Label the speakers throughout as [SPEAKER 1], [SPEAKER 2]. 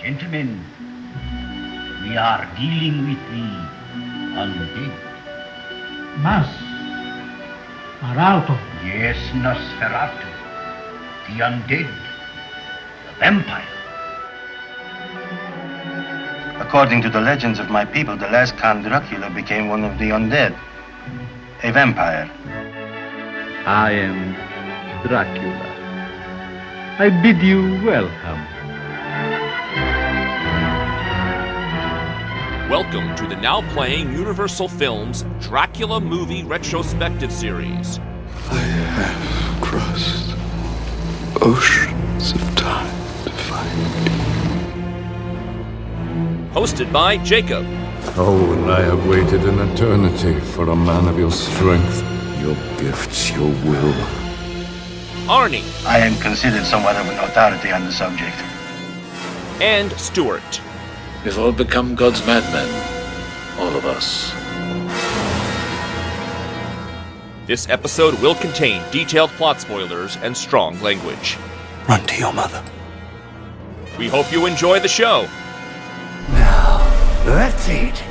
[SPEAKER 1] Gentlemen, we are dealing with the undead.
[SPEAKER 2] Mas, Maralto.
[SPEAKER 1] Yes, Nosferatu. The undead. The vampire.
[SPEAKER 3] According to the legends of my people, the last Count Dracula became one of the undead. A vampire.
[SPEAKER 4] I am Dracula. I bid you welcome.
[SPEAKER 5] Welcome to the now playing Universal Films Dracula Movie Retrospective Series.
[SPEAKER 6] I have crossed oceans of time to find you.
[SPEAKER 5] Hosted by Jacob.
[SPEAKER 6] Oh, and I have waited an eternity for a man of your strength, your gifts, your will.
[SPEAKER 5] Arnie.
[SPEAKER 3] I am considered somewhat of an authority on the subject.
[SPEAKER 5] And Stuart.
[SPEAKER 7] We've all become God's madmen. All of us.
[SPEAKER 5] This episode will contain detailed plot spoilers and strong language.
[SPEAKER 6] Run to your mother.
[SPEAKER 5] We hope you enjoy the show.
[SPEAKER 6] Now, let's eat.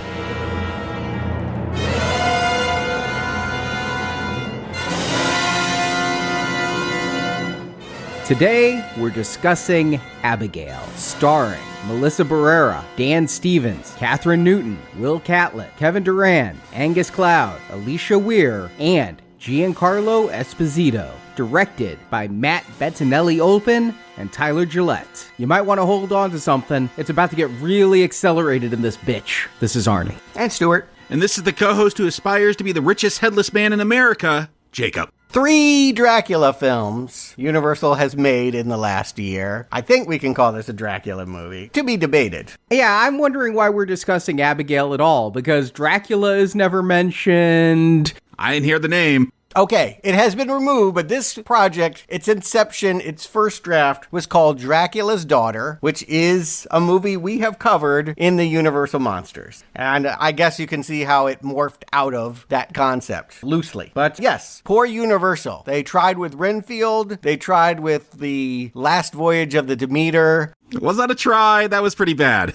[SPEAKER 8] Today, we're discussing Abigail, starring Melissa Berrera, Dan Stevens, Kathryn Newton, Will Catlett, Kevin Durand, Angus Cloud, Alicia Weir, and Giancarlo Esposito. Directed by Matt Bettinelli-Olpin and Tyler Gillette. You might want to hold on to something. It's about to get really accelerated in this bitch. This is Arnie.
[SPEAKER 9] And Stuart.
[SPEAKER 10] And this is the co-host who aspires to be the richest headless man in America, Jacob.
[SPEAKER 9] 3 Dracula films Universal has made in the last year. I think we can call this a Dracula movie. To be debated.
[SPEAKER 8] Yeah, I'm wondering why we're discussing Abigail at all, because Dracula is never mentioned.
[SPEAKER 10] I didn't hear the name.
[SPEAKER 9] Okay, it has been removed, but this project, its inception, its first draft, was called Dracula's Daughter, which is a movie we have covered in the Universal Monsters. And I guess you can see how it morphed out of that concept, loosely. But yes, poor Universal. They tried with Renfield, they tried with the Last Voyage of the Demeter.
[SPEAKER 10] Was that a try? That was pretty bad.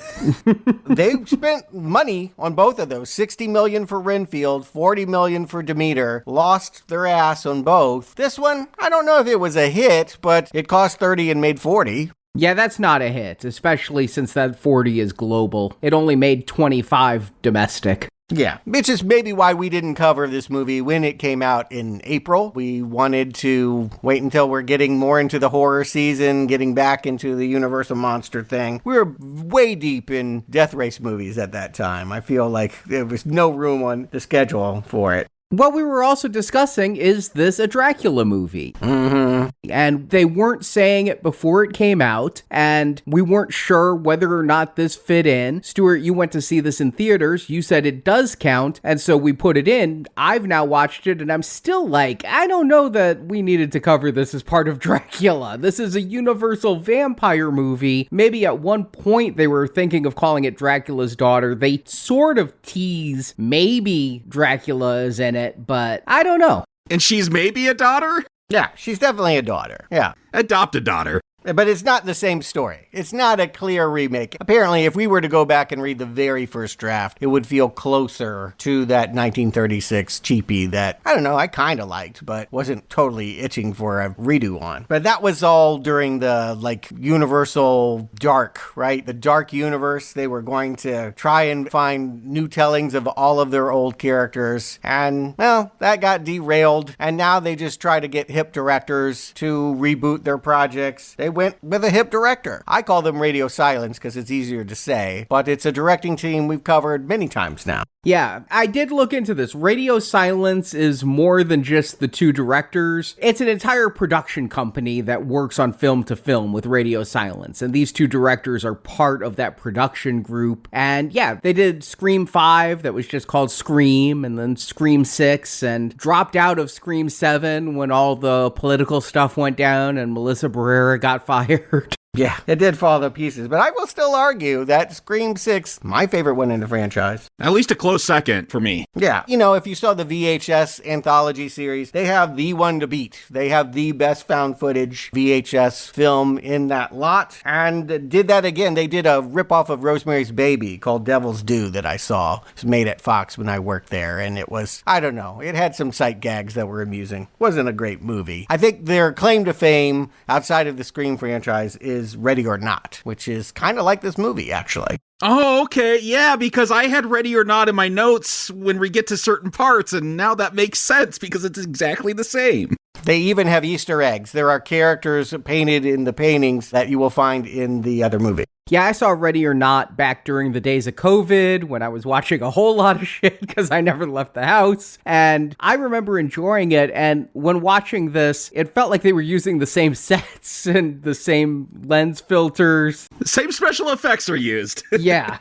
[SPEAKER 9] They spent money on both of those. $60 million for Renfield, $40 million for Demeter. Lost their ass on both. This one, I don't know if it was a hit, but it cost 30 and made 40.
[SPEAKER 8] Yeah, that's not a hit, especially since that 40 is global. It only made 25 domestic.
[SPEAKER 9] Yeah, which is maybe why we didn't cover this movie when it came out in April. We wanted to wait until we're getting more into the horror season, getting back into the Universal Monster thing. We were way deep in Death Race movies at that time. I feel like there was no room on the schedule for it.
[SPEAKER 8] What we were also discussing, is this a Dracula movie? Mm-hmm. And they weren't saying it before it came out, and we weren't sure whether or not this fit in. Stuart, you went to see this in theaters. You said it does count, and so we put it in. I've now watched it, and I'm still like, I don't know that we needed to cover this as part of Dracula. This is a Universal vampire movie. Maybe at one point they were thinking of calling it Dracula's Daughter. They sort of tease maybe Dracula is in it, but I don't know.
[SPEAKER 10] And she's maybe a daughter?
[SPEAKER 9] Yeah, she's definitely a daughter. Yeah.
[SPEAKER 10] Adopt a daughter.
[SPEAKER 9] But it's not the same story. It's not a clear remake. Apparently, if we were to go back and read the very first draft, it would feel closer to that 1936 cheapie that, I don't know, I kind of liked, but wasn't totally itching for a redo on. But that was all during the, Universal Dark, right? The Dark Universe. They were going to try and find new tellings of all of their old characters. And, well, that got derailed. And now they just try to get hip directors to reboot their projects. They went with a hip director. I call them Radio Silence because it's easier to say, but it's a directing team we've covered many times now.
[SPEAKER 8] Yeah, I did look into this. Radio Silence is more than just the 2 directors. It's an entire production company that works on film to film with Radio Silence, and these 2 directors are part of that production group. And yeah, they did Scream 5, that was just called Scream, and then Scream 6, and dropped out of Scream 7 when all the political stuff went down and Melissa Berrera got fired.
[SPEAKER 9] Yeah, it did fall to pieces, but I will still argue that Scream 6, my favorite one in the franchise.
[SPEAKER 10] At least a close second for me.
[SPEAKER 9] Yeah, if you saw the VHS anthology series, they have the one to beat. They have the best found footage VHS film in that lot, and did that again. They did a ripoff of Rosemary's Baby called Devil's Due that I saw. It was made at Fox when I worked there, and it was, I don't know, it had some sight gags that were amusing. Wasn't a great movie. I think their claim to fame outside of the Scream franchise is Ready or Not, which is kind of like this movie, actually.
[SPEAKER 10] Oh, okay. Yeah, because I had Ready or Not in my notes when we get to certain parts, and now that makes sense because it's exactly the same.
[SPEAKER 9] They even have Easter eggs. There are characters painted in the paintings that you will find in the other movie.
[SPEAKER 8] Yeah, I saw Ready or Not back during the days of COVID when I was watching a whole lot of shit because I never left the house. And I remember enjoying it. And when watching this, it felt like they were using the same sets and the same lens filters.
[SPEAKER 10] The same special effects are used.
[SPEAKER 8] Yeah.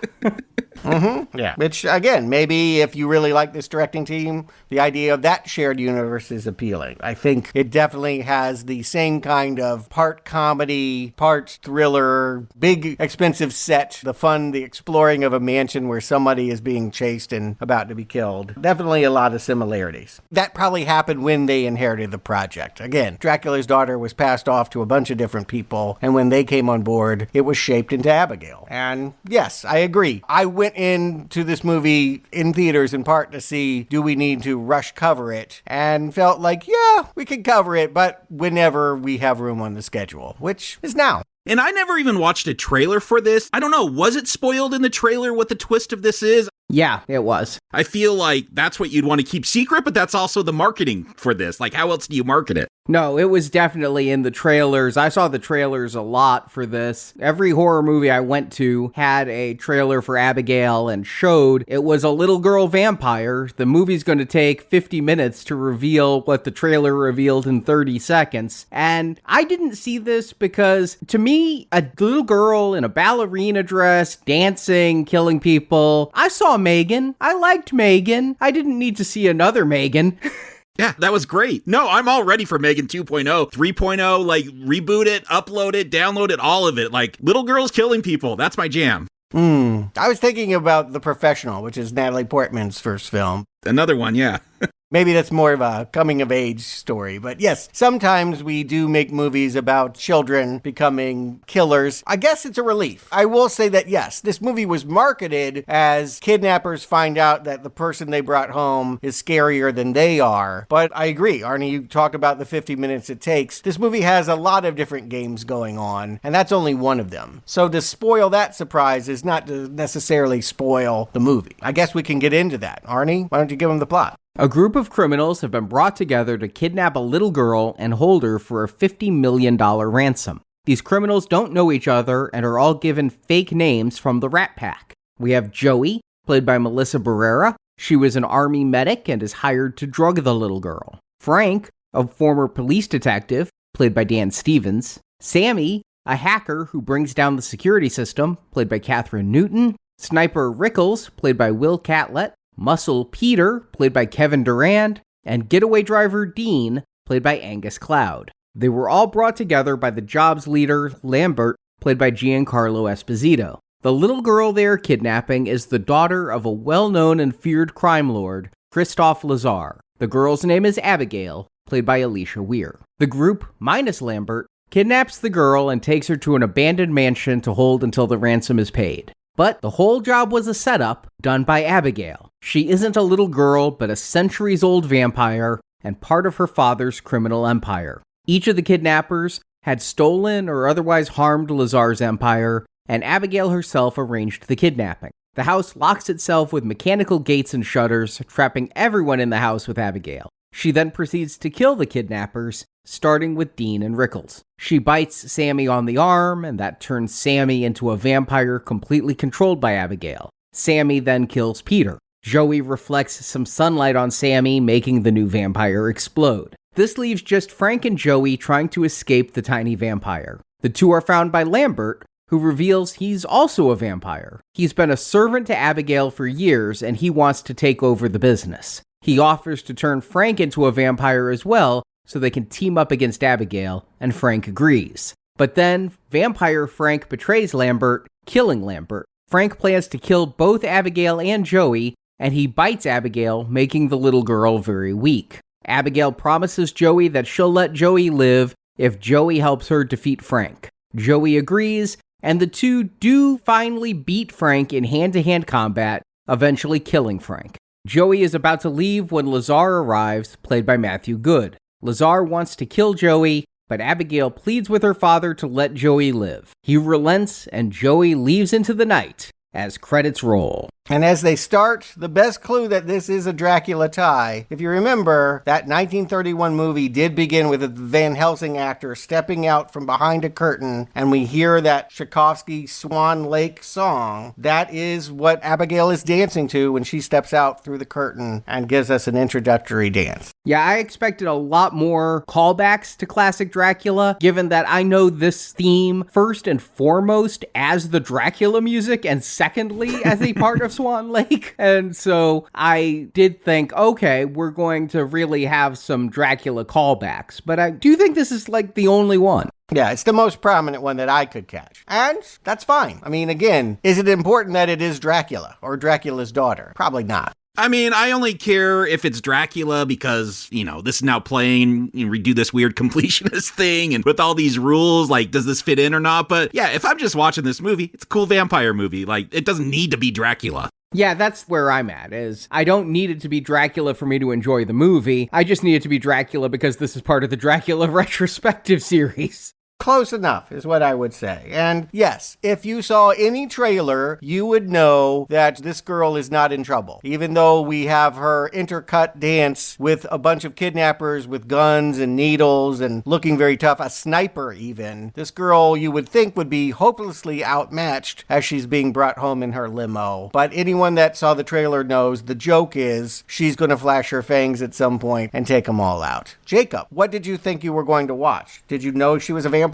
[SPEAKER 9] Yeah. Which, again, maybe if you really like this directing team, the idea of that shared universe is appealing. I think it definitely has the same kind of part comedy, part thriller, big expensive set, the fun, the exploring of a mansion where somebody is being chased and about to be killed. Definitely a lot of similarities. That probably happened when they inherited the project. Again, Dracula's daughter was passed off to a bunch of different people, and when they came on board, it was shaped into Abigail. And yes, I agree. I went into this movie in theaters in part to see, do we need to rush cover it? And felt like, yeah, we can cover it, but whenever we have room on the schedule, which is now.
[SPEAKER 10] And I never even watched a trailer for this. I don't know, was it spoiled in the trailer what the twist of this is?
[SPEAKER 8] Yeah, it was.
[SPEAKER 10] I feel like that's what you'd want to keep secret, but that's also the marketing for this. Like, how else do you market it?
[SPEAKER 8] No, it was definitely in the trailers. I saw the trailers a lot for this. Every horror movie I went to had a trailer for Abigail and showed it was a little girl vampire. The movie's going to take 50 minutes to reveal what the trailer revealed in 30 seconds. And I didn't see this because, to me, a little girl in a ballerina dress, dancing, killing people. I saw Megan. I liked Megan. I didn't need to see another Megan.
[SPEAKER 10] Yeah, that was great. No, I'm all ready for Megan 2.0, 3.0, like reboot it, upload it, download it, all of it. Like little girls killing people. That's my jam.
[SPEAKER 9] I was thinking about The Professional, which is Natalie Portman's first film.
[SPEAKER 10] Another one, yeah.
[SPEAKER 9] Maybe that's more of a coming-of-age story. But yes, sometimes we do make movies about children becoming killers. I guess it's a relief. I will say that, yes, this movie was marketed as kidnappers find out that the person they brought home is scarier than they are. But I agree, Arnie, you talked about the 50 minutes it takes. This movie has a lot of different games going on, and that's only one of them. So to spoil that surprise is not to necessarily spoil the movie. I guess we can get into that. Arnie, why don't you give them the plot?
[SPEAKER 8] A group of criminals have been brought together to kidnap a little girl and hold her for a $50 million ransom. These criminals don't know each other and are all given fake names from the Rat Pack. We have Joey, played by Melissa Berrera. She was an army medic and is hired to drug the little girl. Frank, a former police detective, played by Dan Stevens. Sammy, a hacker who brings down the security system, played by Kathryn Newton. Sniper Rickles, played by Will Catlett. Muscle Peter, played by Kevin Durand, and Getaway Driver Dean, played by Angus Cloud. They were all brought together by the jobs leader, Lambert, played by Giancarlo Esposito. The little girl they are kidnapping is the daughter of a well-known and feared crime lord, Christophe Lazar. The girl's name is Abigail, played by Alicia Weir. The group, minus Lambert, kidnaps the girl and takes her to an abandoned mansion to hold until the ransom is paid. But the whole job was a setup done by Abigail. She isn't a little girl, but a centuries-old vampire and part of her father's criminal empire. Each of the kidnappers had stolen or otherwise harmed Lazar's empire, and Abigail herself arranged the kidnapping. The house locks itself with mechanical gates and shutters, trapping everyone in the house with Abigail. She then proceeds to kill the kidnappers, starting with Dean and Rickles. She bites Sammy on the arm, and that turns Sammy into a vampire completely controlled by Abigail. Sammy then kills Peter. Joey reflects some sunlight on Sammy, making the new vampire explode. This leaves just Frank and Joey trying to escape the tiny vampire. The two are found by Lambert, who reveals he's also a vampire. He's been a servant to Abigail for years, and he wants to take over the business. He offers to turn Frank into a vampire as well, so they can team up against Abigail, and Frank agrees. But then vampire Frank betrays Lambert, killing Lambert. Frank plans to kill both Abigail and Joey, and he bites Abigail, making the little girl very weak. Abigail promises Joey that she'll let Joey live if Joey helps her defeat Frank. Joey agrees, and the two do finally beat Frank in hand-to-hand combat, eventually killing Frank. Joey is about to leave when Lazar arrives, played by Matthew Good. Lazar wants to kill Joey, but Abigail pleads with her father to let Joey live. He relents, and Joey leaves into the night as credits roll.
[SPEAKER 9] And as they start, the best clue that this is a Dracula tie, if you remember, that 1931 movie did begin with a Van Helsing actor stepping out from behind a curtain, and we hear that Tchaikovsky Swan Lake song. That is what Abigail is dancing to when she steps out through the curtain and gives us an introductory dance.
[SPEAKER 8] Yeah, I expected a lot more callbacks to classic Dracula, given that I know this theme first and foremost as the Dracula music, and secondly as a part of Swan Lake. And so I did think, okay, we're going to really have some Dracula callbacks. But I do think this is like the only one.
[SPEAKER 9] Yeah, it's the most prominent one that I could catch. And that's fine. I mean, again, is it important that it is Dracula or Dracula's daughter? Probably not.
[SPEAKER 10] I mean, I only care if it's Dracula because, this is now playing, we do this weird completionist thing, and with all these rules, like, does this fit in or not? But yeah, if I'm just watching this movie, it's a cool vampire movie. Like, it doesn't need to be Dracula.
[SPEAKER 8] Yeah, that's where I'm at, is I don't need it to be Dracula for me to enjoy the movie. I just need it to be Dracula because this is part of the Dracula retrospective series.
[SPEAKER 9] Close enough is what I would say. And yes, if you saw any trailer, you would know that this girl is not in trouble. Even though we have her intercut dance with a bunch of kidnappers with guns and needles and looking very tough, a sniper even, this girl you would think would be hopelessly outmatched as she's being brought home in her limo. But anyone that saw the trailer knows the joke is she's going to flash her fangs at some point and take them all out. Jacob, what did you think you were going to watch? Did you know she was a vampire?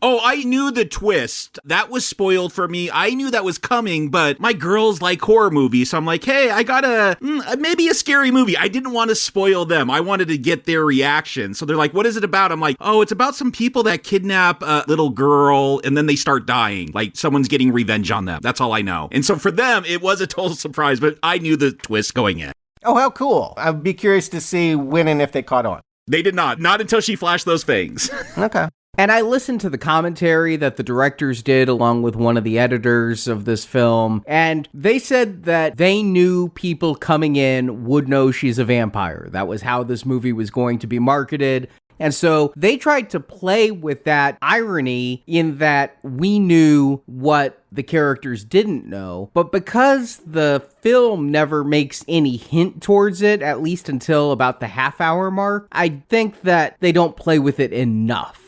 [SPEAKER 10] Oh, I knew the twist. That was spoiled for me. I knew that was coming, but my girls like horror movies, so I'm like, hey, I got maybe a scary movie. I didn't want to spoil them. I wanted to get their reaction. So they're like, what is it about? I'm like, oh, it's about some people that kidnap a little girl and then they start dying. Like someone's getting revenge on them. That's all I know. And so for them, it was a total surprise, but I knew the twist going in.
[SPEAKER 9] Oh, how cool. I'd be curious to see when and if they caught on.
[SPEAKER 10] They did not. Not until she flashed those fangs.
[SPEAKER 9] Okay.
[SPEAKER 8] And I listened to the commentary that the directors did along with one of the editors of this film, and they said that they knew people coming in would know she's a vampire. That was how this movie was going to be marketed. And so they tried to play with that irony in that we knew what the characters didn't know, but because the film never makes any hint towards it, at least until about the half-hour mark, I think that they don't play with it enough.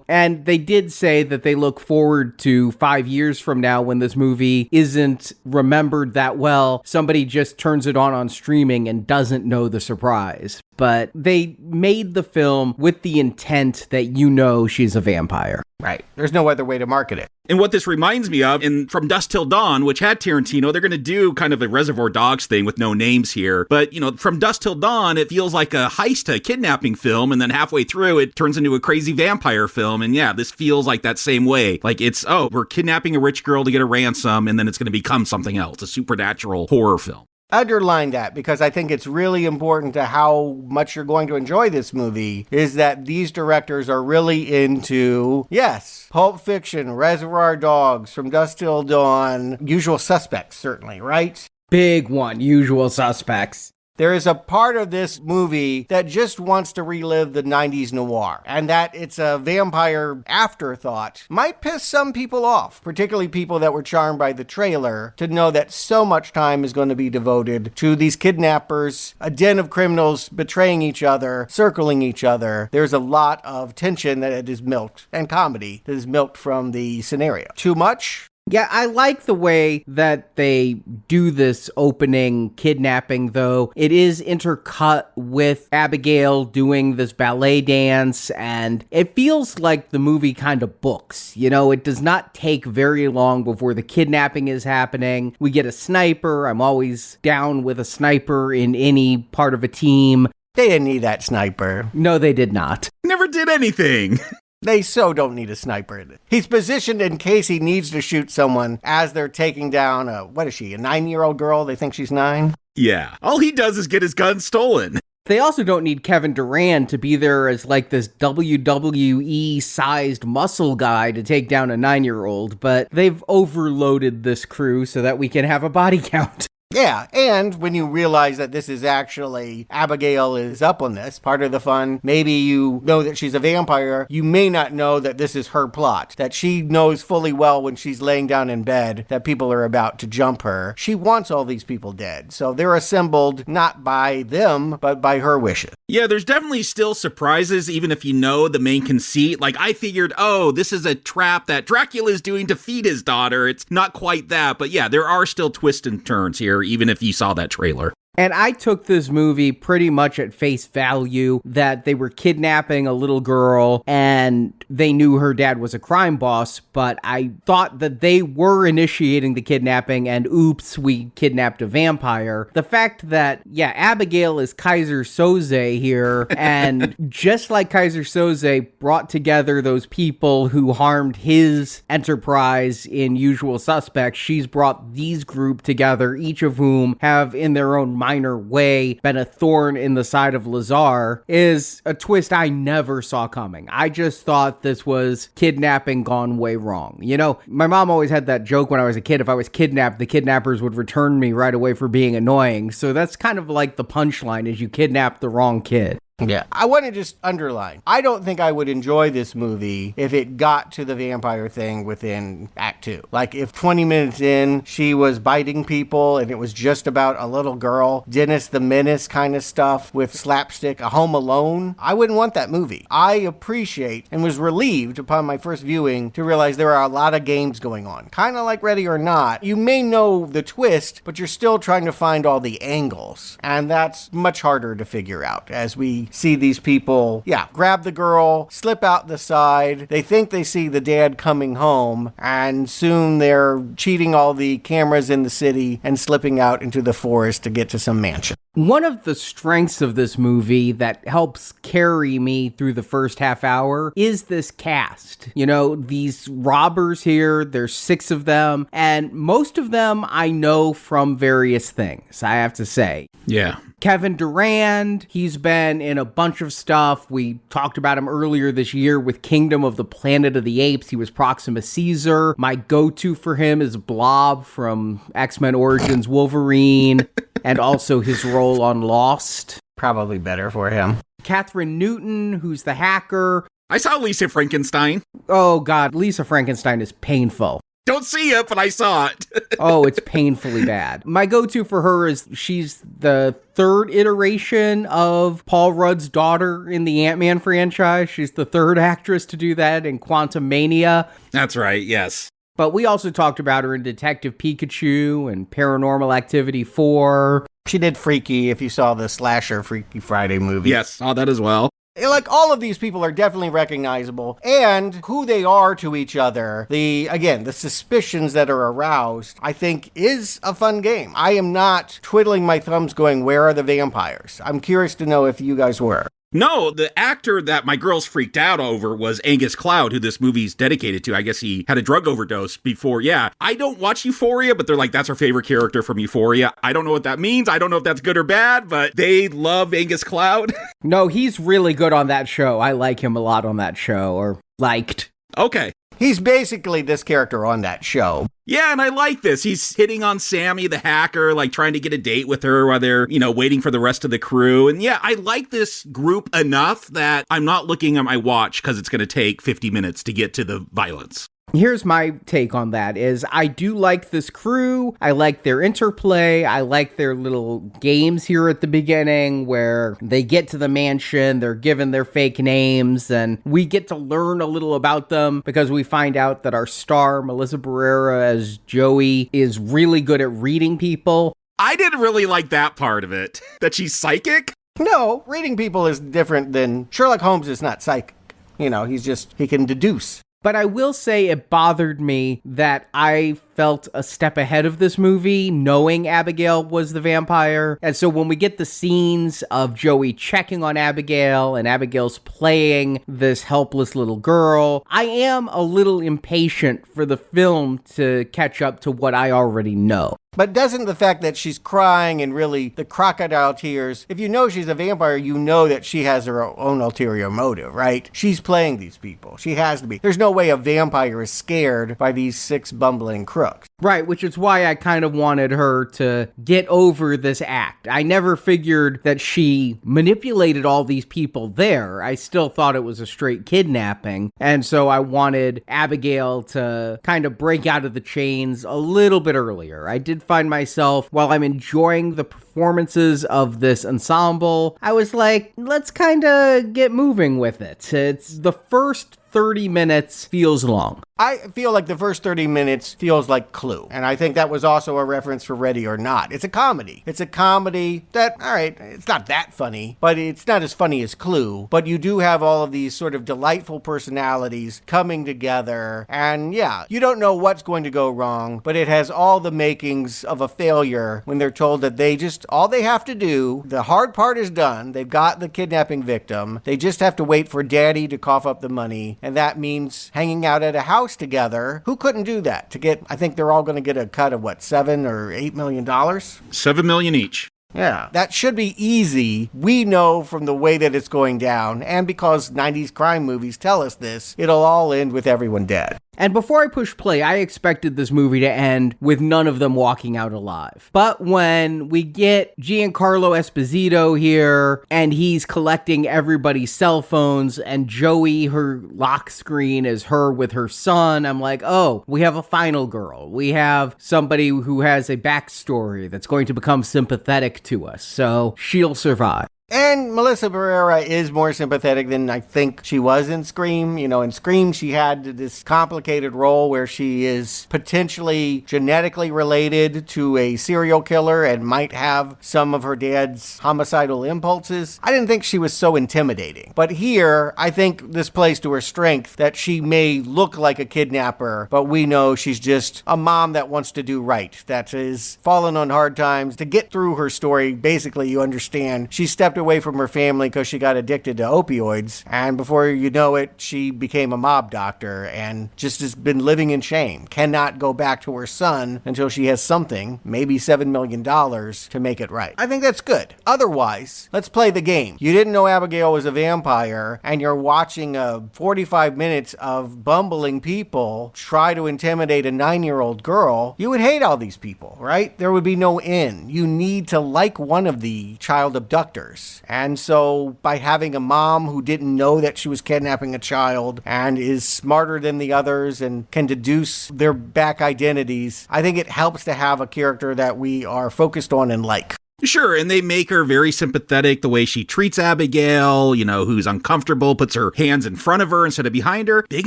[SPEAKER 8] And they did say that they look forward to 5 years from now when this movie isn't remembered that well. Somebody just turns it on streaming and doesn't know the surprise. But they made the film with the intent that she's a vampire.
[SPEAKER 9] Right. There's no other way to market it.
[SPEAKER 10] And what this reminds me of, in From Dusk Till Dawn, which had Tarantino, they're going to do kind of a Reservoir Dogs thing with no names here. But, From Dusk Till Dawn, it feels like a heist, a kidnapping film. And then halfway through, it turns into a crazy vampire film. And yeah, this feels like that same way. Like it's, we're kidnapping a rich girl to get a ransom. And then it's going to become something else, a supernatural horror film.
[SPEAKER 9] Underline that because I think it's really important to how much you're going to enjoy this movie is that these directors are really into, yes, Pulp Fiction, Reservoir Dogs, From Dusk Till Dawn, Usual Suspects, certainly, right?
[SPEAKER 8] Big one, Usual Suspects.
[SPEAKER 9] There is a part of this movie that just wants to relive the 90s noir, and that it's a vampire afterthought might piss some people off, particularly people that were charmed by the trailer, to know that so much time is going to be devoted to these kidnappers, a den of criminals betraying each other, circling each other. There's a lot of tension that is milked, and comedy that is milked from the scenario. Too much?
[SPEAKER 8] Yeah, I like the way that they do this opening kidnapping, though. It is intercut with Abigail doing this ballet dance, and it feels like the movie kind of books. It does not take very long before the kidnapping is happening. We get a sniper. I'm always down with a sniper in any part of a team.
[SPEAKER 9] They didn't need that sniper.
[SPEAKER 8] No, they did not.
[SPEAKER 10] Never did anything.
[SPEAKER 9] They so don't need a sniper in it. He's positioned in case he needs to shoot someone as they're taking down what is she, a 9-year-old girl? They think she's 9?
[SPEAKER 10] Yeah. All he does is get his gun stolen.
[SPEAKER 8] They also don't need Kevin Durand to be there as like this WWE-sized muscle guy to take down a 9-year-old, but they've overloaded this crew so that we can have a body count.
[SPEAKER 9] Yeah, and when you realize that this is actually, Abigail is up on this, part of the fun, maybe you know that she's a vampire, you may not know that this is her plot, that she knows fully well when she's laying down in bed that people are about to jump her. She wants all these people dead, so they're assembled not by them, but by her wishes.
[SPEAKER 10] Yeah, there's definitely still surprises, even if you know the main conceit. Like, I figured, oh, this is a trap that Dracula is doing to feed his daughter. It's not quite that, but yeah, there are still twists and turns here, even if you saw that trailer.
[SPEAKER 8] And I took this movie pretty much at face value that they were kidnapping a little girl and they knew her dad was a crime boss, but I thought that they were initiating the kidnapping and oops, we kidnapped a vampire. The fact that, yeah, Abigail is Kaiser Soze here, and just like Kaiser Soze brought together those people who harmed his enterprise in Usual Suspects, she's brought these group together, each of whom have in their own minor way been a thorn in the side of Lazar, is a twist I never saw coming. I just thought this was kidnapping gone way wrong. You know, my mom always had that joke when I was a kid, if I was kidnapped, the kidnappers would return me right away for being annoying. So that's kind of like the punchline, is you kidnapped the wrong kid.
[SPEAKER 9] Yeah. I want to just underline, I don't think I would enjoy this movie if it got to the vampire thing within Act 2. Like, if 20 minutes in, she was biting people and it was just about a little girl, Dennis the Menace kind of stuff with slapstick, a Home Alone, I wouldn't want that movie. I appreciate and was relieved upon my first viewing to realize there are a lot of games going on. Kind of like Ready or Not. You may know the twist, but you're still trying to find all the angles. And that's much harder to figure out as we see these people, grab the girl, slip out the side. They think they see the dad coming home, and soon they're cheating all the cameras in the city and slipping out into the forest to get to some mansion.
[SPEAKER 8] One of the strengths of this movie that helps carry me through the first half hour is this cast. You know, these robbers here, there's 6 of them, and most of them I know from various things, I have to say.
[SPEAKER 10] Yeah.
[SPEAKER 8] Kevin Durand, he's been in a bunch of stuff. We talked about him earlier this year with Kingdom of the Planet of the Apes. He was Proxima Caesar. My go-to for him is Blob from X-Men Origins Wolverine, and also his role on Lost.
[SPEAKER 9] Probably better for him.
[SPEAKER 8] Kathryn Newton, who's the hacker.
[SPEAKER 10] I saw Lisa Frankenstein.
[SPEAKER 8] Oh, God, Lisa Frankenstein is painful.
[SPEAKER 10] Don't see it, but I saw it.
[SPEAKER 8] Oh, it's painfully bad. My go-to for her is she's the 3rd iteration of Paul Rudd's daughter in the Ant-Man franchise. She's the 3rd actress to do that in Quantumania.
[SPEAKER 10] That's right, yes.
[SPEAKER 8] But we also talked about her in Detective Pikachu and Paranormal Activity 4.
[SPEAKER 9] She did Freaky, if you saw the slasher Freaky Friday movie.
[SPEAKER 10] Yes, saw that as well.
[SPEAKER 9] Like, all of these people are definitely recognizable, and who they are to each other, the suspicions that are aroused, I think is a fun game. I am not twiddling my thumbs going, where are the vampires? I'm curious to know if you guys were.
[SPEAKER 10] No, the actor that my girls freaked out over was Angus Cloud, who this movie's dedicated to. I guess he had a drug overdose before. Yeah, I don't watch Euphoria, but they're like, that's our favorite character from Euphoria. I don't know what that means. I don't know if that's good or bad, but they love Angus Cloud.
[SPEAKER 8] No, he's really good on that show. I like him a lot on that show, or liked.
[SPEAKER 10] Okay.
[SPEAKER 9] He's basically this character on that show.
[SPEAKER 10] Yeah, and I like this. He's hitting on Sammy, the hacker, like trying to get a date with her while they're, waiting for the rest of the crew. And yeah, I like this group enough that I'm not looking at my watch because it's going to take 50 minutes to get to the violence.
[SPEAKER 8] Here's my take on that is I do like this crew. I like their interplay. I like their little games here at the beginning where they get to the mansion, they're given their fake names, and we get to learn a little about them because we find out that our star, Melissa Berrera as Joey, is really good at reading people.
[SPEAKER 10] I didn't really like that part of it, that she's psychic.
[SPEAKER 9] No, reading people is different than Sherlock Holmes is not psychic. He can deduce.
[SPEAKER 8] But I will say it bothered me that I felt a step ahead of this movie, knowing Abigail was the vampire. And so when we get the scenes of Joey checking on Abigail and Abigail's playing this helpless little girl, I am a little impatient for the film to catch up to what I already know.
[SPEAKER 9] But doesn't the fact that she's crying and really the crocodile tears, if you know she's a vampire, you know that she has her own ulterior motive, right? She's playing these people. She has to be. There's no way a vampire is scared by these 6 bumbling crooks.
[SPEAKER 8] Right, which is why I kind of wanted her to get over this act. I never figured that she manipulated all these people there. I still thought it was a straight kidnapping. And so I wanted Abigail to kind of break out of the chains a little bit earlier. I did find myself, while I'm enjoying the performances of this ensemble, I was like, let's kind of get moving with it. It's the first 30 minutes feels long.
[SPEAKER 9] I feel like the first 30 minutes feels like Clue. And I think that was also a reference for Ready or Not. It's a comedy. It's a comedy that, all right, it's not that funny, but it's not as funny as Clue. But you do have all of these sort of delightful personalities coming together. And yeah, you don't know what's going to go wrong, but it has all the makings of a failure when they're told that all they have to do, the hard part is done. They've got the kidnapping victim. They just have to wait for daddy to cough up the money. And that means hanging out at a house together. Who couldn't do that? I think they're all going to get a cut of $7 or $8 million?
[SPEAKER 10] $7 million each.
[SPEAKER 9] Yeah, that should be easy. We know from the way that it's going down, and because 90s crime movies tell us this, it'll all end with everyone dead.
[SPEAKER 8] And before I push play, I expected this movie to end with none of them walking out alive. But when we get Giancarlo Esposito here, and he's collecting everybody's cell phones, and Joey, her lock screen is her with her son, I'm like, oh, we have a final girl. We have somebody who has a backstory that's going to become sympathetic to us. So she'll survive.
[SPEAKER 9] And Melissa Berrera is more sympathetic than I think she was in Scream. You know, in Scream, she had this complicated role where she is potentially genetically related to a serial killer and might have some of her dad's homicidal impulses. I didn't think she was so intimidating. But here, I think this plays to her strength that she may look like a kidnapper, but we know she's just a mom that wants to do right, that is fallen on hard times. To get through her story, basically, you understand she stepped away from her family because she got addicted to opioids, and before you know it, she became a mob doctor and just has been living in shame. Cannot go back to her son until she has something, maybe $7 million, to make it right. I think that's good. Otherwise, let's play the game. You didn't know Abigail was a vampire, and you're watching 45 minutes of bumbling people try to intimidate a 9-year-old girl. You would hate all these people, right? There would be no end. You need to like one of the child abductors. And so by having a mom who didn't know that she was kidnapping a child and is smarter than the others and can deduce their back identities, I think it helps to have a character that we are focused on and like.
[SPEAKER 10] Sure, and they make her very sympathetic the way she treats Abigail, who's uncomfortable, puts her hands in front of her instead of behind her. Big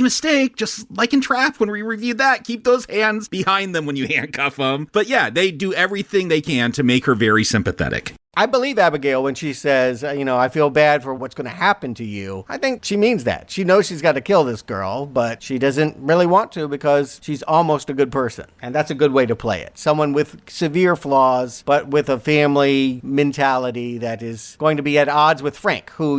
[SPEAKER 10] mistake, just like in Trapped when we reviewed that. Keep those hands behind them when you handcuff them. But yeah, they do everything they can to make her very sympathetic.
[SPEAKER 9] I believe Abigail when she says, I feel bad for what's going to happen to you. I think she means that. She knows she's got to kill this girl, but she doesn't really want to because she's almost a good person. And that's a good way to play it. Someone with severe flaws, but with a family mentality that is going to be at odds with Frank, who,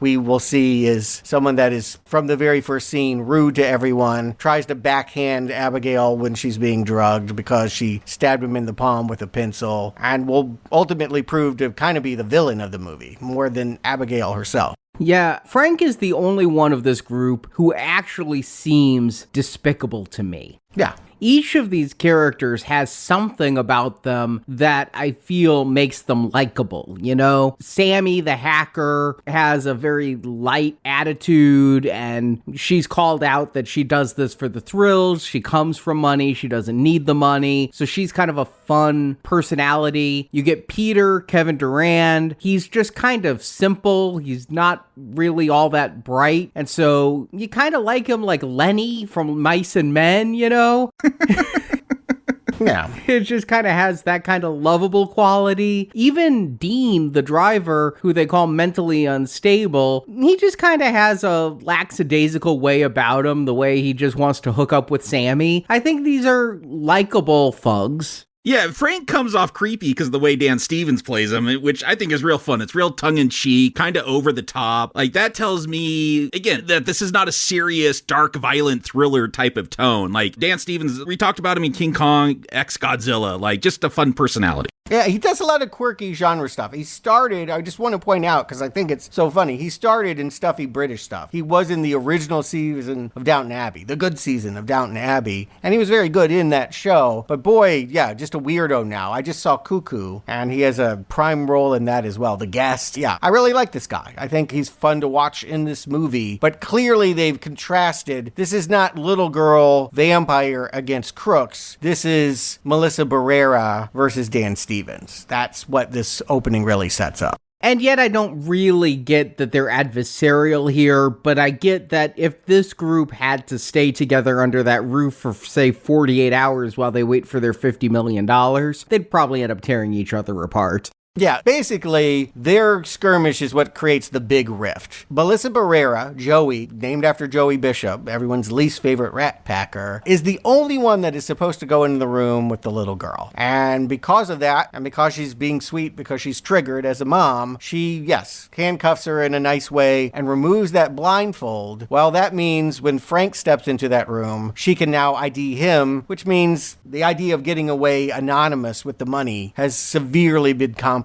[SPEAKER 9] we will see is someone that is, from the very first scene, rude to everyone, tries to backhand Abigail when she's being drugged because she stabbed him in the palm with a pencil, and will ultimately prove to kind of be the villain of the movie, more than Abigail herself.
[SPEAKER 8] Yeah, Frank is the only one of this group who actually seems despicable to me.
[SPEAKER 9] Yeah.
[SPEAKER 8] Each of these characters has something about them that I feel makes them likable, Sammy, the hacker, has a very light attitude, and she's called out that she does this for the thrills. She comes from money. She doesn't need the money. So she's kind of a fun personality. You get Peter, Kevin Durand. He's just kind of simple. He's not really all that bright. And so you kind of like him like Lenny from Mice and Men,
[SPEAKER 9] Yeah.
[SPEAKER 8] It just kind of has that kind of lovable quality. Even Dean, the driver, who they call mentally unstable, he just kind of has a lackadaisical way about him, the way he just wants to hook up with Sammy. I think these are likable thugs.
[SPEAKER 10] Yeah, Frank comes off creepy because of the way Dan Stevens plays him, which I think is real fun. It's real tongue-in-cheek, kind of over the top. Like, that tells me, again, that this is not a serious, dark, violent thriller type of tone. Like, Dan Stevens, we talked about him in King Kong, ex-Godzilla, like, just a fun personality.
[SPEAKER 9] Yeah, he does a lot of quirky genre stuff. He started, I just want to point out, because I think it's so funny, he started in stuffy British stuff. He was in the original season of Downton Abbey, the good season of Downton Abbey, and he was very good in that show. But boy, yeah, just a weirdo now. I just saw Cuckoo, and he has a prime role in that as well. The Guest, yeah. I really like this guy. I think he's fun to watch in this movie, but clearly they've contrasted. This is not little girl vampire against crooks. This is Melissa Berrera versus Dan Stevens. That's what this opening really sets up.
[SPEAKER 8] And yet I don't really get that they're adversarial here, but I get that if this group had to stay together under that roof for, say, 48 hours while they wait for their $50 million, they'd probably end up tearing each other apart.
[SPEAKER 9] Yeah, basically, their skirmish is what creates the big rift. Melissa Berrera, Joey, named after Joey Bishop, everyone's least favorite rat packer, is the only one that is supposed to go into the room with the little girl. And because of that, and because she's being sweet, because she's triggered as a mom, she, yes, handcuffs her in a nice way and removes that blindfold. Well, that means when Frank steps into that room, she can now ID him, which means the idea of getting away anonymous with the money has severely been compromised.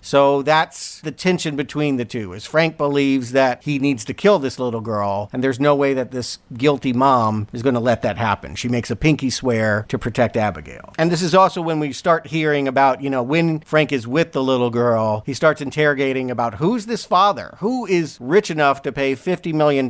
[SPEAKER 9] So that's the tension between the two, is Frank believes that he needs to kill this little girl, and there's no way that this guilty mom is going to let that happen. She makes a pinky swear to protect Abigail. And this is also when we start hearing about, when Frank is with the little girl, he starts interrogating about who's this father? Who is rich enough to pay $50 million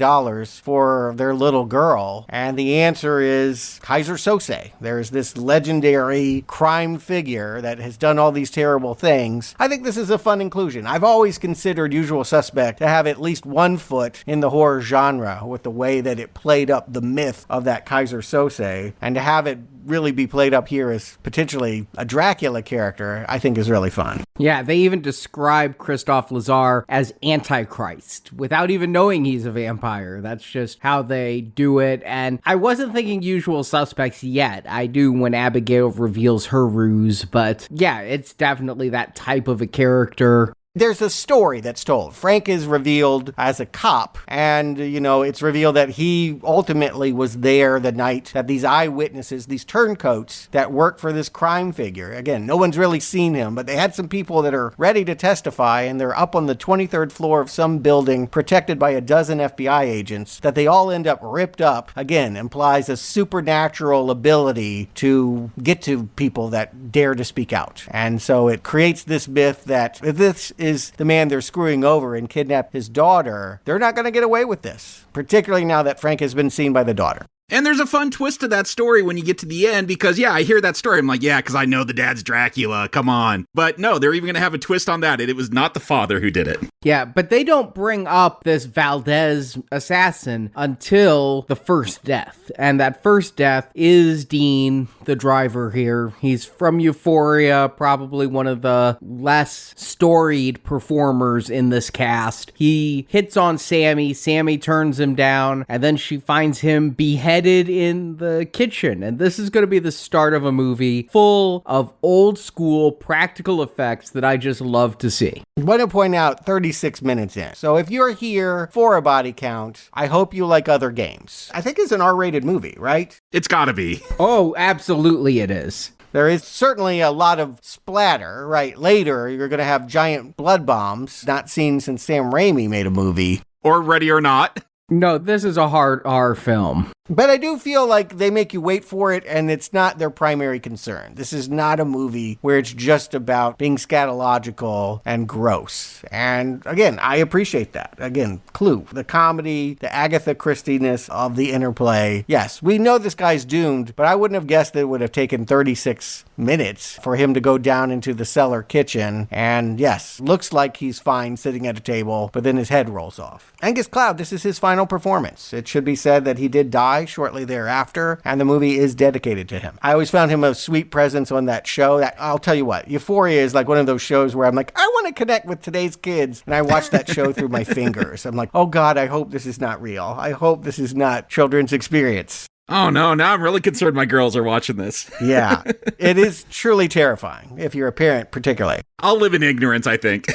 [SPEAKER 9] for their little girl? And the answer is Kaiser Sose. There's this legendary crime figure that has done all these terrible things. I think this is a fun inclusion. I've always considered Usual Suspect to have at least one foot in the horror genre with the way that it played up the myth of that Kaiser Sose, and to have it really be played up here as potentially a Dracula character, I think is really fun.
[SPEAKER 8] Yeah, they even describe Christophe Lazar as Antichrist without even knowing he's a vampire. That's just how they do it. And I wasn't thinking Usual Suspects yet. I do when Abigail reveals her ruse, but yeah, it's definitely that type of a character.
[SPEAKER 9] There's a story that's told. Frank is revealed as a cop, and, it's revealed that he ultimately was there the night that these eyewitnesses, these turncoats that work for this crime figure, again, no one's really seen him, but they had some people that are ready to testify, and they're up on the 23rd floor of some building protected by a dozen FBI agents, that they all end up ripped up, again, implies a supernatural ability to get to people that dare to speak out. And so it creates this myth that if this is the man they're screwing over and kidnap his daughter, they're not going to get away with this, particularly now that Frank has been seen by the daughter.
[SPEAKER 10] And there's a fun twist to that story when you get to the end, because, I hear that story. I'm like, because I know the dad's Dracula. Come on. But no, they're even going to have a twist on that. It was not the father who did it.
[SPEAKER 8] Yeah, but they don't bring up this Valdez assassin until the first death. And that first death is Dean, the driver here. He's from Euphoria, probably one of the less storied performers in this cast. He hits on Sammy. Sammy turns him down, and then she finds him beheaded in the kitchen. And this is going to be the start of a movie full of old school practical effects that I just love to see.
[SPEAKER 9] I want to point out 36 minutes in. So if you're here for a body count, I hope you like other games. I think it's an R-rated movie, right?
[SPEAKER 10] It's gotta be.
[SPEAKER 8] Oh, absolutely it is.
[SPEAKER 9] There is certainly a lot of splatter, right? Later, you're going to have giant blood bombs, not seen since Sam Raimi made a movie.
[SPEAKER 10] Or Ready or Not.
[SPEAKER 8] No, this is a hard R film.
[SPEAKER 9] But I do feel like they make you wait for it, and it's not their primary concern. This is not a movie where it's just about being scatological and gross. And again, I appreciate that. Again, Clue, the comedy, the Agatha Christie-ness of the interplay. Yes, we know this guy's doomed, but I wouldn't have guessed that it would have taken 36 minutes for him to go down into the cellar kitchen. And yes, looks like he's fine sitting at a table, but then his head rolls off. Angus Cloud, this is his final performance. It should be said that he did die die shortly thereafter, and the movie is dedicated to him. I always found him a sweet presence on that show. I'll tell you what, Euphoria is like one of those shows where I'm like, I want to connect with today's kids, and I watch that show through my fingers. I'm like, oh God, I hope this is not real. I hope this is not children's experience.
[SPEAKER 10] Oh no, now I'm really concerned my girls are watching this.
[SPEAKER 9] Yeah, it is truly terrifying, if you're a parent particularly.
[SPEAKER 10] I'll live in ignorance, I think.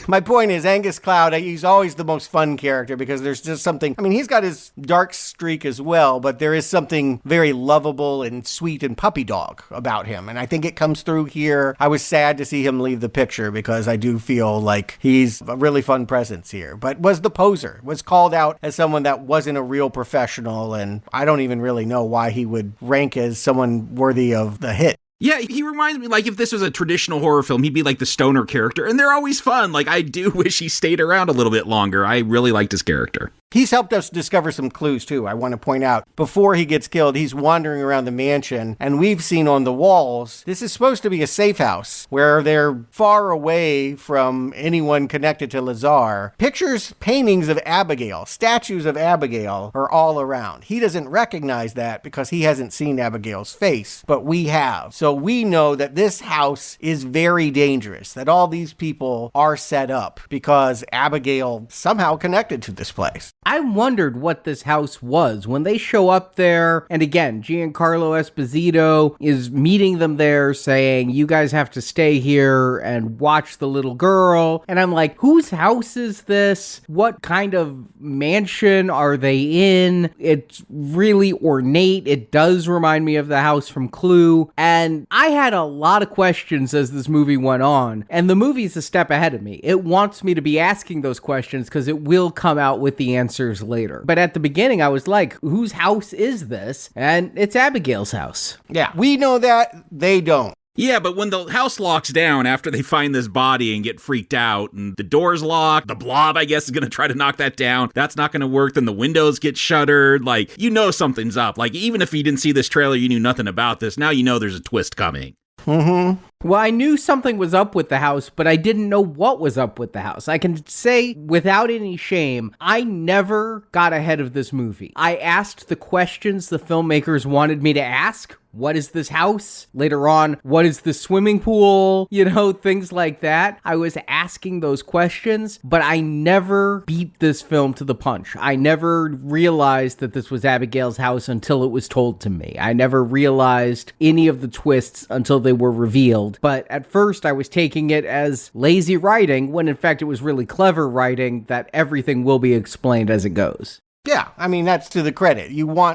[SPEAKER 9] My point is, Angus Cloud, he's always the most fun character because there's just something, I mean, he's got his dark streak as well, but there is something very lovable and sweet and puppy dog about him. And I think it comes through here. I was sad to see him leave the picture because I do feel like he's a really fun presence here, but was the poser, was called out as someone that wasn't a real professional. And I don't even really know why he would rank as someone worthy of the hit.
[SPEAKER 10] Yeah, he reminds me, like, if this was a traditional horror film, he'd be like the stoner character, and they're always fun. Like, I do wish he stayed around a little bit longer. I really liked his character.
[SPEAKER 9] He's helped us discover some clues, too, I want to point out. Before he gets killed, he's wandering around the mansion, and we've seen on the walls, this is supposed to be a safe house, where they're far away from anyone connected to Lazar. Pictures, paintings of Abigail, statues of Abigail are all around. He doesn't recognize that because he hasn't seen Abigail's face, but we have. So we know that this house is very dangerous, that all these people are set up because Abigail somehow connected to this place.
[SPEAKER 8] I wondered what this house was when they show up there. And again, Giancarlo Esposito is meeting them there saying, you guys have to stay here and watch the little girl. And I'm like, whose house is this? What kind of mansion are they in? It's really ornate. It does remind me of the house from Clue. And I had a lot of questions as this movie went on. And the movie's a step ahead of me. It wants me to be asking those questions because it will come out with the answers later. But at the beginning, I was like, whose house is this? And it's Abigail's house.
[SPEAKER 9] Yeah, we know that. They don't.
[SPEAKER 10] Yeah, but when the house locks down after they find this body and get freaked out and the door's locked, the blob, I guess, is going to try to knock that down. That's not going to work. Then the windows get shuttered. Like, you know something's up. Like, even if you didn't see this trailer, you knew nothing about this. Now you know there's a twist coming.
[SPEAKER 9] Mm-hmm.
[SPEAKER 8] Well, I knew something was up with the house, but I didn't know what was up with the house. I can say without any shame, I never got ahead of this movie. I asked the questions the filmmakers wanted me to ask. What is this house? Later on, what is the swimming pool? You know, things like that. I was asking those questions, but I never beat this film to the punch. I never realized that this was Abigail's house until it was told to me. I never realized any of the twists until they were revealed. But at first, I was taking it as lazy writing, when in fact it was really clever writing that everything will be explained as it goes.
[SPEAKER 9] Yeah, I mean, that's to the credit.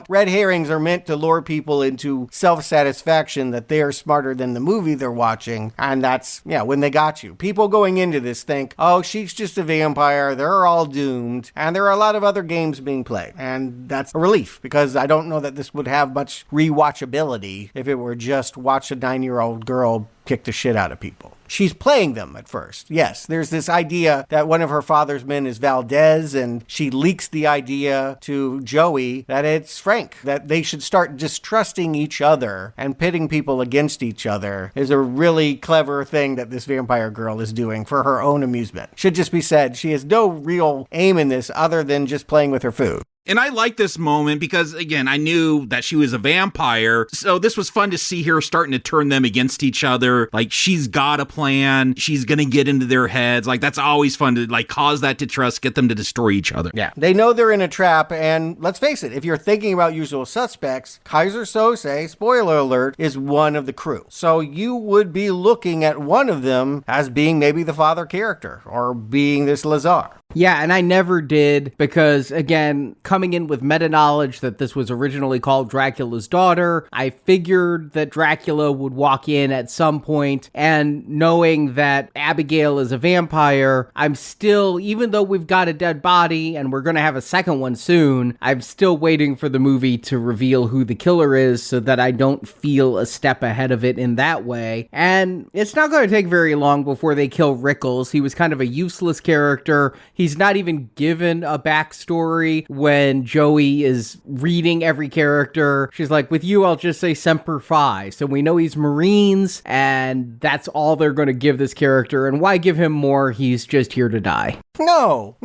[SPEAKER 9] Red herrings are meant to lure people into self-satisfaction that they are smarter than the movie they're watching. And that's, when they got you. People going into this think, oh, she's just a vampire. They're all doomed. And there are a lot of other games being played. And that's a relief because I don't know that this would have much rewatchability if it were just watch a 9-year-old girl kick the shit out of people. She's playing them at first. Yes, there's this idea that one of her father's men is Valdez, and she leaks the idea to Joey that it's Frank, that they should start distrusting each other and pitting people against each other is a really clever thing that this vampire girl is doing for her own amusement. Should just be said, she has no real aim in this other than just playing with her food.
[SPEAKER 10] And I like this moment because, again, I knew that she was a vampire. So this was fun to see her starting to turn them against each other. Like, she's got a plan. She's going to get into their heads. Like, that's always fun to, like, cause that to trust, get them to destroy each other.
[SPEAKER 9] Yeah. They know they're in a trap. And let's face it, if you're thinking about Usual Suspects, Kaiser Sose, spoiler alert, is one of the crew. So you would be looking at one of them as being maybe the father character or being this Lazar.
[SPEAKER 8] Yeah, and I never did because, again, coming in with meta-knowledge that this was originally called Dracula's Daughter, I figured that Dracula would walk in at some point, and knowing that Abigail is a vampire, I'm still, even though we've got a dead body and we're going to have a second one soon, I'm still waiting for the movie to reveal who the killer is so that I don't feel a step ahead of it in that way. And it's not going to take very long before they kill Rickles. He was kind of a useless character. He's not even given a backstory when Joey is reading every character. She's like, with you, I'll just say Semper Fi. So we know he's Marines, and that's all they're going to give this character. And why give him more? He's just here to die.
[SPEAKER 9] No.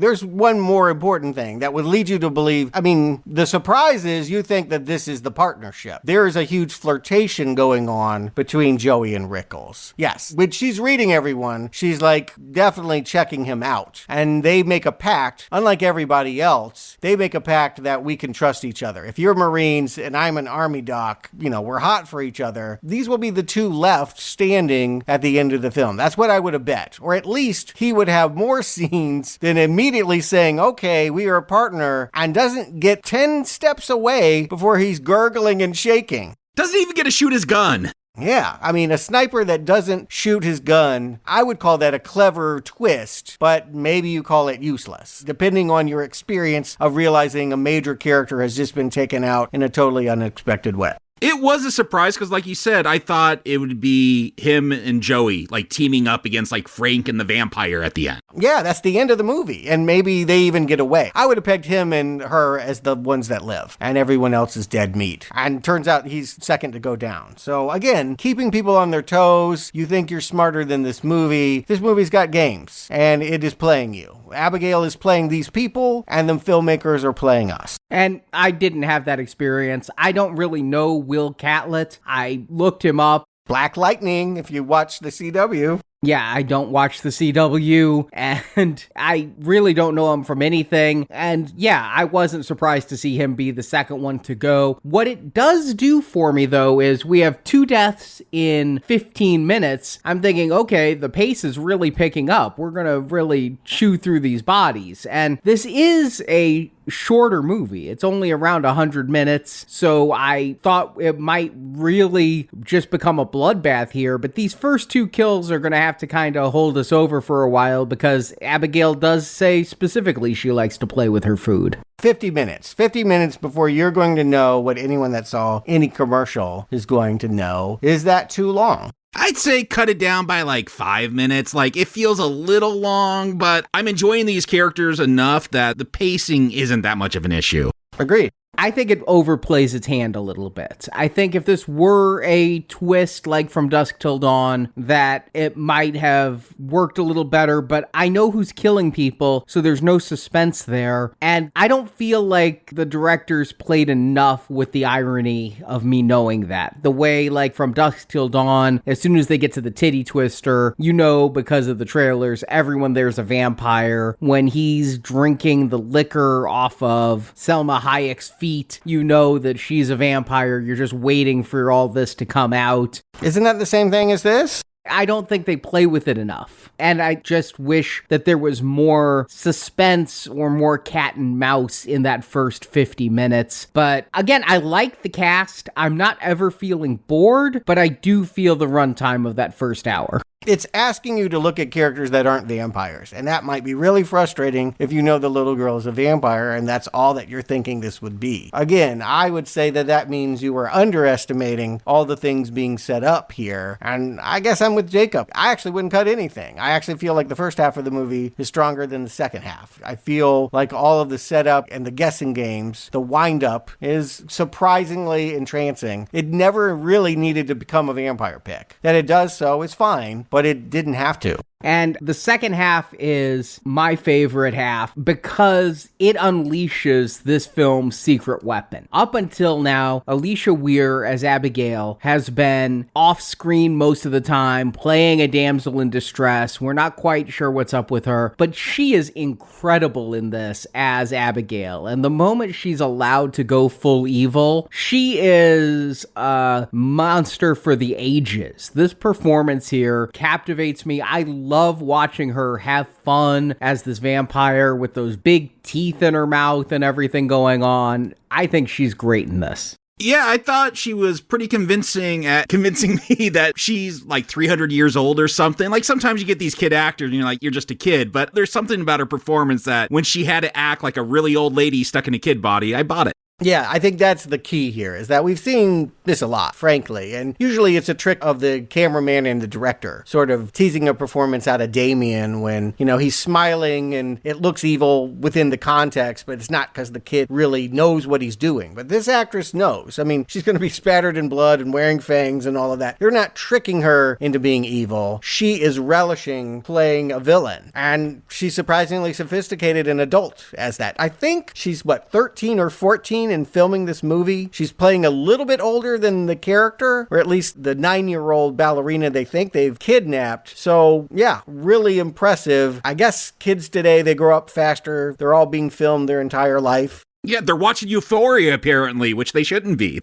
[SPEAKER 9] There's one more important thing that would lead you to believe. I mean, the surprise is you think that this is the partnership. There is a huge flirtation going on between Joey and Rickles. Yes, when she's reading everyone, she's like definitely checking him out. And they make a pact, unlike everybody else, they make a pact that we can trust each other. If you're Marines and I'm an Army doc, we're hot for each other. These will be the two left standing at the end of the film. That's what I would have bet. Or at least he would have more scenes than immediately saying, okay, we are a partner, and doesn't get 10 steps away before he's gurgling and shaking.
[SPEAKER 10] Doesn't even get to shoot his gun.
[SPEAKER 9] Yeah, I mean, a sniper that doesn't shoot his gun, I would call that a clever twist, but maybe you call it useless, depending on your experience of realizing a major character has just been taken out in a totally unexpected way.
[SPEAKER 10] It was a surprise because, like you said, I thought it would be him and Joey, like, teaming up against, like, Frank and the vampire at the end.
[SPEAKER 9] Yeah, that's the end of the movie, and maybe they even get away. I would have pegged him and her as the ones that live, and everyone else is dead meat. And turns out he's second to go down. So, again, keeping people on their toes. You think you're smarter than this movie. This movie's got games, and it is playing you. Abigail is playing these people, and the filmmakers are playing us.
[SPEAKER 8] And I didn't have that experience. I don't really know Will Catlett. I looked him up.
[SPEAKER 9] Black Lightning, if you watch the CW.
[SPEAKER 8] Yeah, I don't watch the CW, and I really don't know him from anything. And yeah, I wasn't surprised to see him be the second one to go. What it does do for me, though, is we have 2 deaths in 15 minutes. I'm thinking, okay, the pace is really picking up. We're gonna really chew through these bodies. And this is a shorter movie. It's only around 100 minutes, so I thought it might really just become a bloodbath here, but these first 2 kills are gonna have to kind of hold us over for a while because Abigail does say specifically she likes to play with her food.
[SPEAKER 9] 50 minutes. 50 minutes before you're going to know what anyone that saw any commercial is going to know. Is that too long?
[SPEAKER 10] I'd say cut it down by like 5 minutes. Like, it feels a little long, but I'm enjoying these characters enough that the pacing isn't that much of an issue.
[SPEAKER 9] Agreed.
[SPEAKER 8] I think it overplays its hand a little bit. I think if this were a twist like From Dusk Till Dawn, that it might have worked a little better, but I know who's killing people, so there's no suspense there. And I don't feel like the directors played enough with the irony of me knowing that. The way, like, From Dusk Till Dawn, as soon as they get to the titty twister, because of the trailers, everyone there's a vampire. When he's drinking the liquor off of Selma Hayek's feet, you know that she's a vampire. You're just waiting for all this to come out.
[SPEAKER 9] Isn't that the same thing as this?
[SPEAKER 8] I don't think they play with it enough. And I just wish that there was more suspense or more cat and mouse in that first 50 minutes. But again, I like the cast. I'm not ever feeling bored, but I do feel the runtime of that first hour.
[SPEAKER 9] It's asking you to look at characters that aren't vampires, and that might be really frustrating if you know the little girl is a vampire and that's all that you're thinking this would be. Again, I would say that means you were underestimating all the things being set up here, and I guess I'm with Jacob. I actually wouldn't cut anything. I actually feel like the first half of the movie is stronger than the second half. I feel like all of the setup and the guessing games, the wind-up, is surprisingly entrancing. It never really needed to become a vampire pick. That it does so is fine, but it didn't have to.
[SPEAKER 8] And the second half is my favorite half because it unleashes this film's secret weapon. Up until now, Alicia Weir as Abigail has been off-screen most of the time, playing a damsel in distress. We're not quite sure what's up with her, but she is incredible in this as Abigail. And the moment she's allowed to go full evil, she is a monster for the ages. This performance here captivates me. I love watching her have fun as this vampire with those big teeth in her mouth and everything going on. I think she's great in this.
[SPEAKER 10] Yeah, I thought she was pretty convincing at convincing me that she's like 300 years old or something. Like, sometimes you get these kid actors and you're like, you're just a kid. But there's something about her performance that when she had to act like a really old lady stuck in a kid body, I bought it.
[SPEAKER 9] Yeah, I think that's the key here, is that we've seen this a lot, frankly. And usually it's a trick of the cameraman and the director, sort of teasing a performance out of Damien when, he's smiling and it looks evil within the context, but it's not because the kid really knows what he's doing. But this actress knows. I mean, she's going to be spattered in blood and wearing fangs and all of that. You're not tricking her into being evil. She is relishing playing a villain. And she's surprisingly sophisticated and adult as that. I think she's, 13 or 14 in filming this movie. She's playing a little bit older than the character, or at least the 9-year-old ballerina they think they've kidnapped. So yeah, really impressive. I guess kids today, they grow up faster. They're all being filmed their entire life.
[SPEAKER 10] Yeah, they're watching Euphoria, apparently, which they shouldn't be.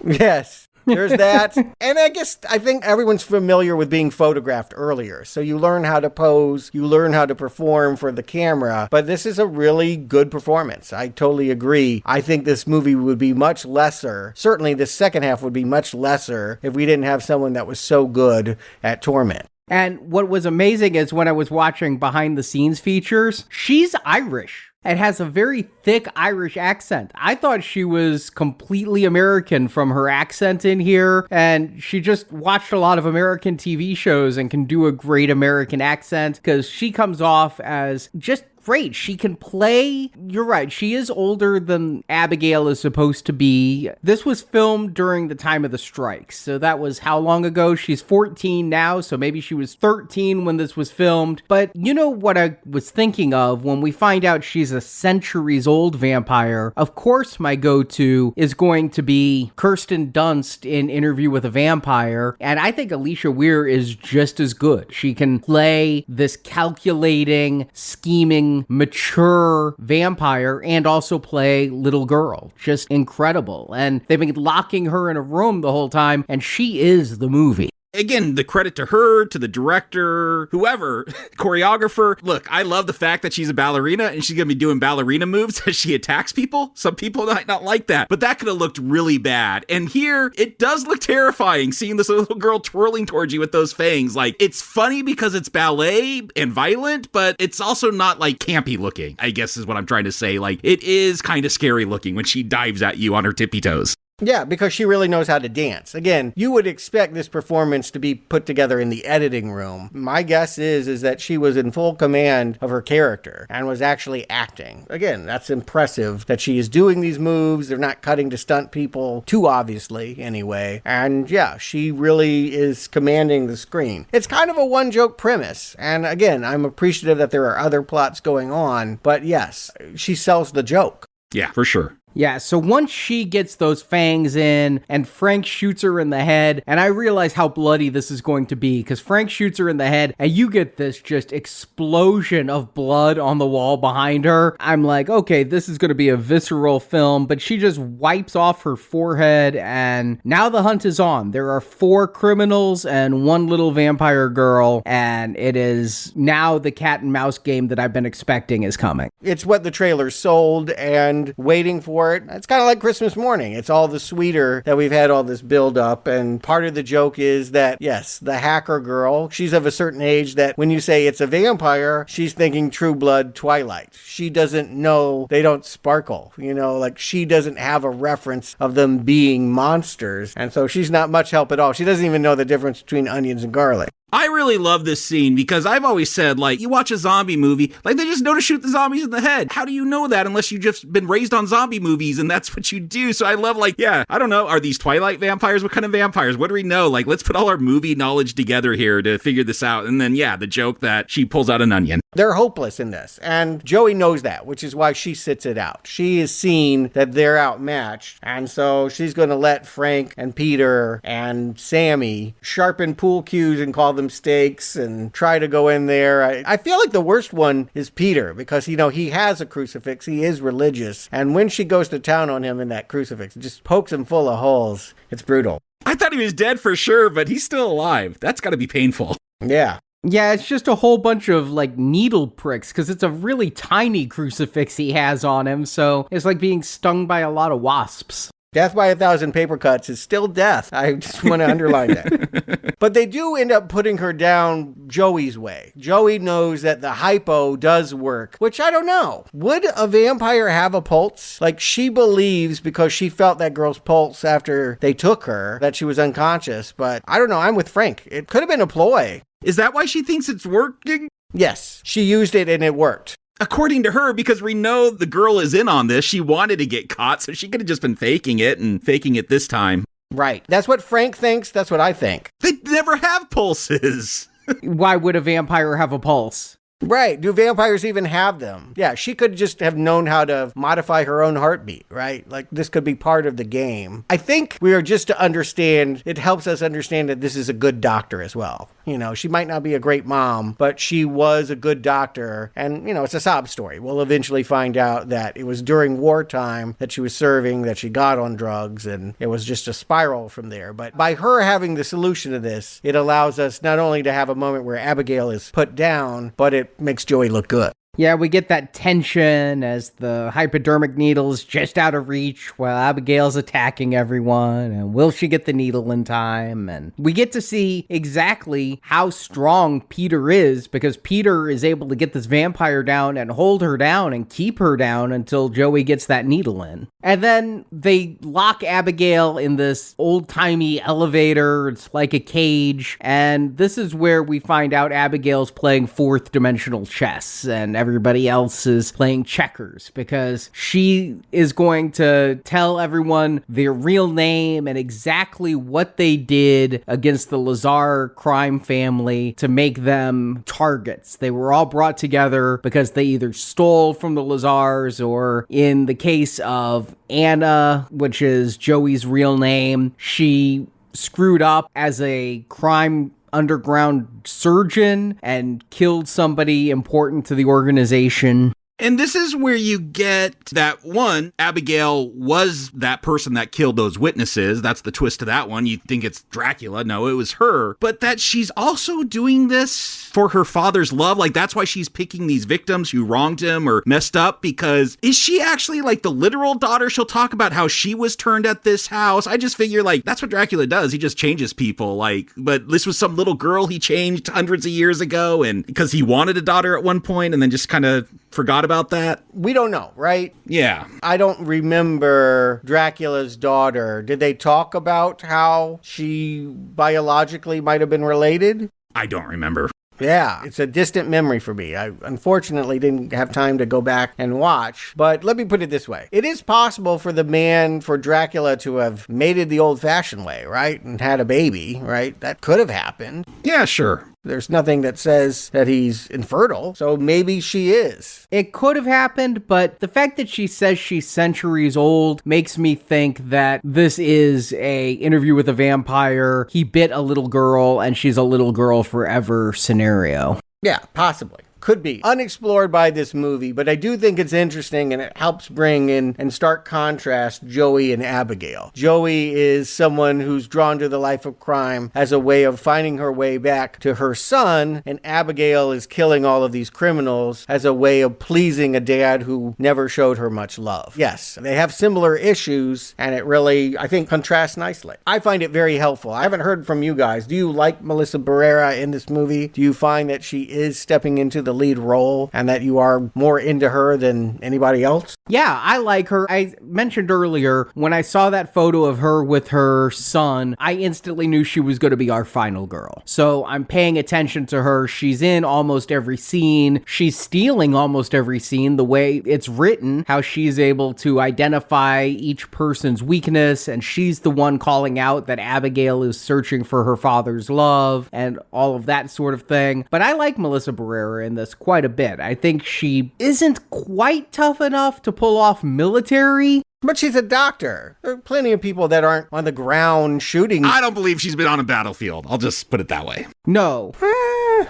[SPEAKER 9] Yes. There's that. And I think everyone's familiar with being photographed earlier. So you learn how to pose, you learn how to perform for the camera. But this is a really good performance. I totally agree. I think this movie would be much lesser. Certainly the second half would be much lesser if we didn't have someone that was so good at torment.
[SPEAKER 8] And what was amazing is when I was watching behind the scenes features, she's Irish. It has a very thick Irish accent. I thought she was completely American from her accent in here, and she just watched a lot of American TV shows and can do a great American accent because she comes off as just great. She can play. You're right. She is older than Abigail is supposed to be. This was filmed during the time of the strikes. So that was how long ago? She's 14 now. So maybe she was 13 when this was filmed. But you know what I was thinking of when we find out she's a centuries old vampire? Of course, my go-to is going to be Kirsten Dunst in Interview with a Vampire. And I think Alicia Weir is just as good. She can play this calculating, scheming, mature vampire and also play little girl. Just incredible. And they've been locking her in a room the whole time, and she is the movie.
[SPEAKER 10] Again, the credit to her, to the director, whoever, choreographer. Look, I love the fact that she's a ballerina and she's going to be doing ballerina moves as she attacks people. Some people might not like that, but that could have looked really bad. And here, it does look terrifying seeing this little girl twirling towards you with those fangs. Like, it's funny because it's ballet and violent, but it's also not like campy looking, I guess is what I'm trying to say. Like, it is kind of scary looking when she dives at you on her tippy toes.
[SPEAKER 9] Yeah, because she really knows how to dance. Again, you would expect this performance to be put together in the editing room. My guess is that she was in full command of her character and was actually acting. Again, that's impressive that she is doing these moves. They're not cutting to stunt people too obviously anyway. And yeah, she really is commanding the screen. It's kind of a one-joke premise. And again, I'm appreciative that there are other plots going on. But yes, she sells the joke.
[SPEAKER 10] Yeah, for sure.
[SPEAKER 8] Yeah, so once she gets those fangs in and Frank shoots her in the head, and I realize how bloody this is going to be because Frank shoots her in the head and you get this just explosion of blood on the wall behind her. I'm like, okay, this is going to be a visceral film, but she just wipes off her forehead and now the hunt is on. There are 4 criminals and 1 little vampire girl, and it is now the cat and mouse game that I've been expecting is coming.
[SPEAKER 9] It's what the trailer sold and waiting for it. It's kind of like Christmas morning. It's all the sweeter that we've had all this build up. And part of the joke is that, yes, the hacker girl, she's of a certain age that when you say it's a vampire, she's thinking True Blood Twilight. She doesn't know they don't sparkle, like she doesn't have a reference of them being monsters. And so she's not much help at all. She doesn't even know the difference between onions and garlic.
[SPEAKER 10] I really love this scene because I've always said, like, you watch a zombie movie, like, they just know to shoot the zombies in the head. How do you know that unless you've just been raised on zombie movies and that's what you do? So I love, like, yeah, I don't know. Are these Twilight vampires? What kind of vampires? What do we know? Like, let's put all our movie knowledge together here to figure this out. And then, yeah, the joke that she pulls out an onion.
[SPEAKER 9] They're hopeless in this. And Joey knows that, which is why she sits it out. She has seen that they're outmatched. And so she's going to let Frank and Peter and Sammy sharpen pool cues and call them stakes and try to go in there. I feel like the worst one is Peter because, he has a crucifix. He is religious. And when she goes to town on him in that crucifix, it just pokes him full of holes. It's brutal.
[SPEAKER 10] I thought he was dead for sure, but he's still alive. That's got to be painful.
[SPEAKER 9] Yeah.
[SPEAKER 8] Yeah, it's just a whole bunch of, needle pricks, because it's a really tiny crucifix he has on him, so it's like being stung by a lot of wasps.
[SPEAKER 9] Death by 1,000 paper cuts is still death. I just want to underline that. But they do end up putting her down Joey's way. Joey knows that the hypo does work, which I don't know. Would a vampire have a pulse? Like, she believes because she felt that girl's pulse after they took her that she was unconscious, but I don't know. I'm with Frank. It could have been a ploy.
[SPEAKER 10] Is that why she thinks it's working?
[SPEAKER 9] Yes, she used it and it worked.
[SPEAKER 10] According to her, because we know the girl is in on this, she wanted to get caught, so she could have just been faking it and faking it this time.
[SPEAKER 9] Right. That's what Frank thinks. That's what I think.
[SPEAKER 10] They never have pulses.
[SPEAKER 8] Why would a vampire have a pulse?
[SPEAKER 9] Right. Do vampires even have them? Yeah, she could just have known how to modify her own heartbeat, right? Like, this could be part of the game. I think we are just to understand, it helps us understand that this is a good doctor as well. You know, she might not be a great mom, but she was a good doctor. And, you know, it's a sob story. We'll eventually find out that it was during wartime that she was serving, that she got on drugs, and it was just a spiral from there. But by her having the solution to this, it allows us not only to have a moment where Abigail is put down, but it makes Joey look good.
[SPEAKER 8] Yeah, we get that tension as the hypodermic needle's just out of reach while Abigail's attacking everyone, and will she get the needle in time? And we get to see exactly how strong Peter is, because Peter is able to get this vampire down and hold her down and keep her down until Joey gets that needle in. And then they lock Abigail in this old-timey elevator. It's like a cage, and this is where we find out Abigail's playing fourth-dimensional chess, and everybody else is playing checkers, because she is going to tell everyone their real name and exactly what they did against the Lazar crime family to make them targets. They were all brought together because they either stole from the Lazars, or in the case of Anna, which is Joey's real name, she screwed up as a crime underground surgeon and killed somebody important to the organization.
[SPEAKER 10] And this is where you get that one, Abigail was that person that killed those witnesses. That's the twist to that one. You think it's Dracula. No, it was her. But that she's also doing this for her father's love. Like, that's why she's picking these victims who wronged him or messed up, because is she actually like the literal daughter? She'll talk about how she was turned at this house. I just figure, like, that's what Dracula does. He just changes people. Like, but this was some little girl he changed hundreds of years ago, and because he wanted a daughter at one point and then just kind of forgot about that.
[SPEAKER 9] We don't know, right?
[SPEAKER 10] Yeah.
[SPEAKER 9] I don't remember Dracula's daughter. Did they talk about how she biologically might have been related?
[SPEAKER 10] I don't remember.
[SPEAKER 9] Yeah, it's a distant memory for me. I unfortunately didn't have time to go back and watch. But let me put it this way. It is possible for for Dracula to have mated the old-fashioned way, right? And had a baby, right? That could have happened.
[SPEAKER 10] Yeah, sure.
[SPEAKER 9] There's nothing that says that he's infertile, so maybe she is.
[SPEAKER 8] It could have happened, but the fact that she says she's centuries old makes me think that this is a interview with a vampire. He bit a little girl, and she's a little girl forever scenario.
[SPEAKER 9] Yeah, possibly. Could be unexplored by this movie, but I do think it's interesting, and it helps bring in stark contrast Joey and Abigail. Joey is someone who's drawn to the life of crime as a way of finding her way back to her son, and Abigail is killing all of these criminals as a way of pleasing a dad who never showed her much love. Yes, they have similar issues, and it really, I think, contrasts nicely. I find it very helpful. I haven't heard from you guys. Do you like Melissa Berrera in this movie? Do you find that she is stepping into the lead role and that you are more into her than anybody else?
[SPEAKER 8] Yeah, I like her. I mentioned earlier, when I saw that photo of her with her son, I instantly knew she was going to be our final girl. So I'm paying attention to her. She's in almost every scene. She's stealing almost every scene, the way it's written, how she's able to identify each person's weakness, and she's the one calling out that Abigail is searching for her father's love and all of that sort of thing. But I like Melissa Berrera in this quite a bit. I think she isn't quite tough enough to pull off military.
[SPEAKER 9] But she's a doctor. There are plenty of people that aren't on the ground shooting.
[SPEAKER 10] I don't believe she's been on a battlefield. I'll just put it that way.
[SPEAKER 8] No.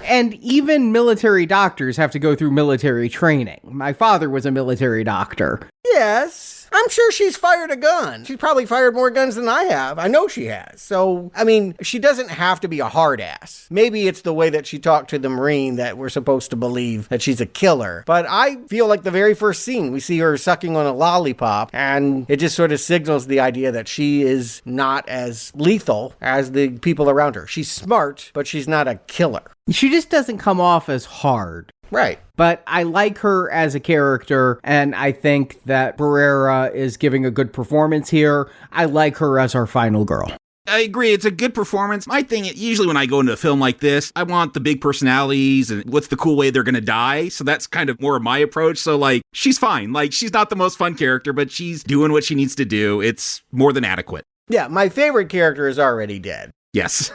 [SPEAKER 8] And even military doctors have to go through military training. My father was a military doctor.
[SPEAKER 9] Yes. I'm sure she's fired a gun. She's probably fired more guns than I have. I know she has. So, I mean, she doesn't have to be a hard ass. Maybe it's the way that she talked to the Marine that we're supposed to believe that she's a killer. But I feel like the very first scene, we see her sucking on a lollipop, and it just sort of signals the idea that she is not as lethal as the people around her. She's smart, but she's not a killer.
[SPEAKER 8] She just doesn't come off as hard.
[SPEAKER 9] Right.
[SPEAKER 8] But I like her as a character, and I think that Berrera is giving a good performance here. I like her as our final girl.
[SPEAKER 10] I agree. It's a good performance. My thing, usually when I go into a film like this, I want the big personalities and what's the cool way they're going to die. So that's kind of more of my approach. So, like, she's fine. Like, she's not the most fun character, but she's doing what she needs to do. It's more than adequate.
[SPEAKER 9] Yeah, my favorite character is already dead.
[SPEAKER 10] Yes.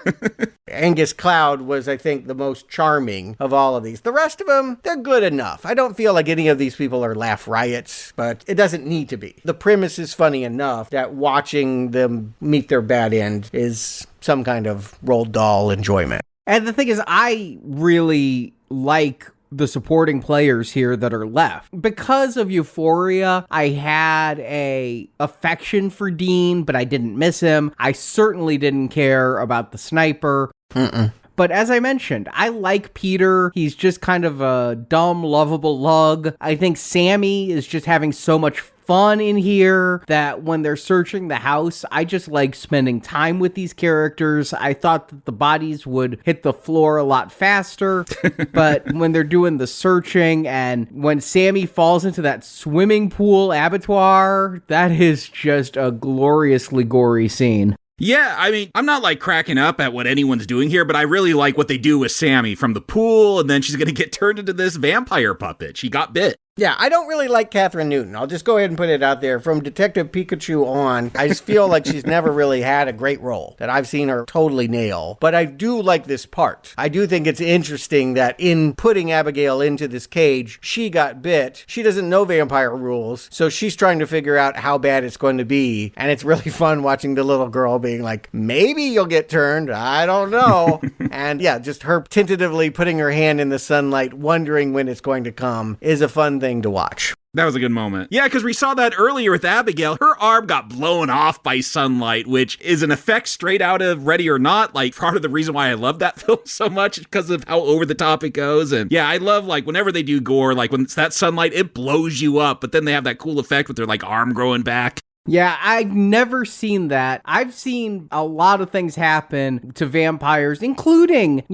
[SPEAKER 9] Angus Cloud was, I think, the most charming of all of these. The rest of them, they're good enough. I don't feel like any of these people are laugh riots, but it doesn't need to be. The premise is funny enough that watching them meet their bad end is some kind of Roald Dahl enjoyment.
[SPEAKER 8] And the thing is, I really like the supporting players here that are left. Because of Euphoria, I had a affection for Dean, but I didn't miss him. I certainly didn't care about the sniper. But as I mentioned, I like Peter. He's just kind of a dumb, lovable lug. I think Sammy is just having so much fun in here that when they're searching the house, I just like spending time with these characters. I thought that the bodies would hit the floor a lot faster, but when they're doing the searching and when Sammy falls into that swimming pool abattoir, that is just a gloriously gory scene.
[SPEAKER 10] Yeah, I mean, I'm not like cracking up at what anyone's doing here, but I really like what they do with Sammy from the pool, and then she's going to get turned into this vampire puppet. She got bit.
[SPEAKER 9] Yeah, I don't really like Kathryn Newton. I'll just go ahead and put it out there. From Detective Pikachu on, I just feel like she's never really had a great role that I've seen her totally nail. But I do like this part. I do think it's interesting that in putting Abigail into this cage, she got bit. She doesn't know vampire rules, so she's trying to figure out how bad it's going to be. And it's really fun watching the little girl being like, maybe you'll get turned. I don't know. And yeah, just her tentatively putting her hand in the sunlight, wondering when it's going to come, is a fun thing to watch.
[SPEAKER 10] That was a good moment. Yeah, because we saw that earlier with Abigail. Her arm got blown off by sunlight, which is an effect straight out of Ready or Not. Like, part of the reason why I love that film so much is because of how over the top it goes. And yeah, I love, like, whenever they do gore, like, when it's that sunlight, it blows you up. But then they have that cool effect with their, like, arm growing back.
[SPEAKER 8] Yeah, I've never seen that. I've seen a lot of things happen to vampires, including,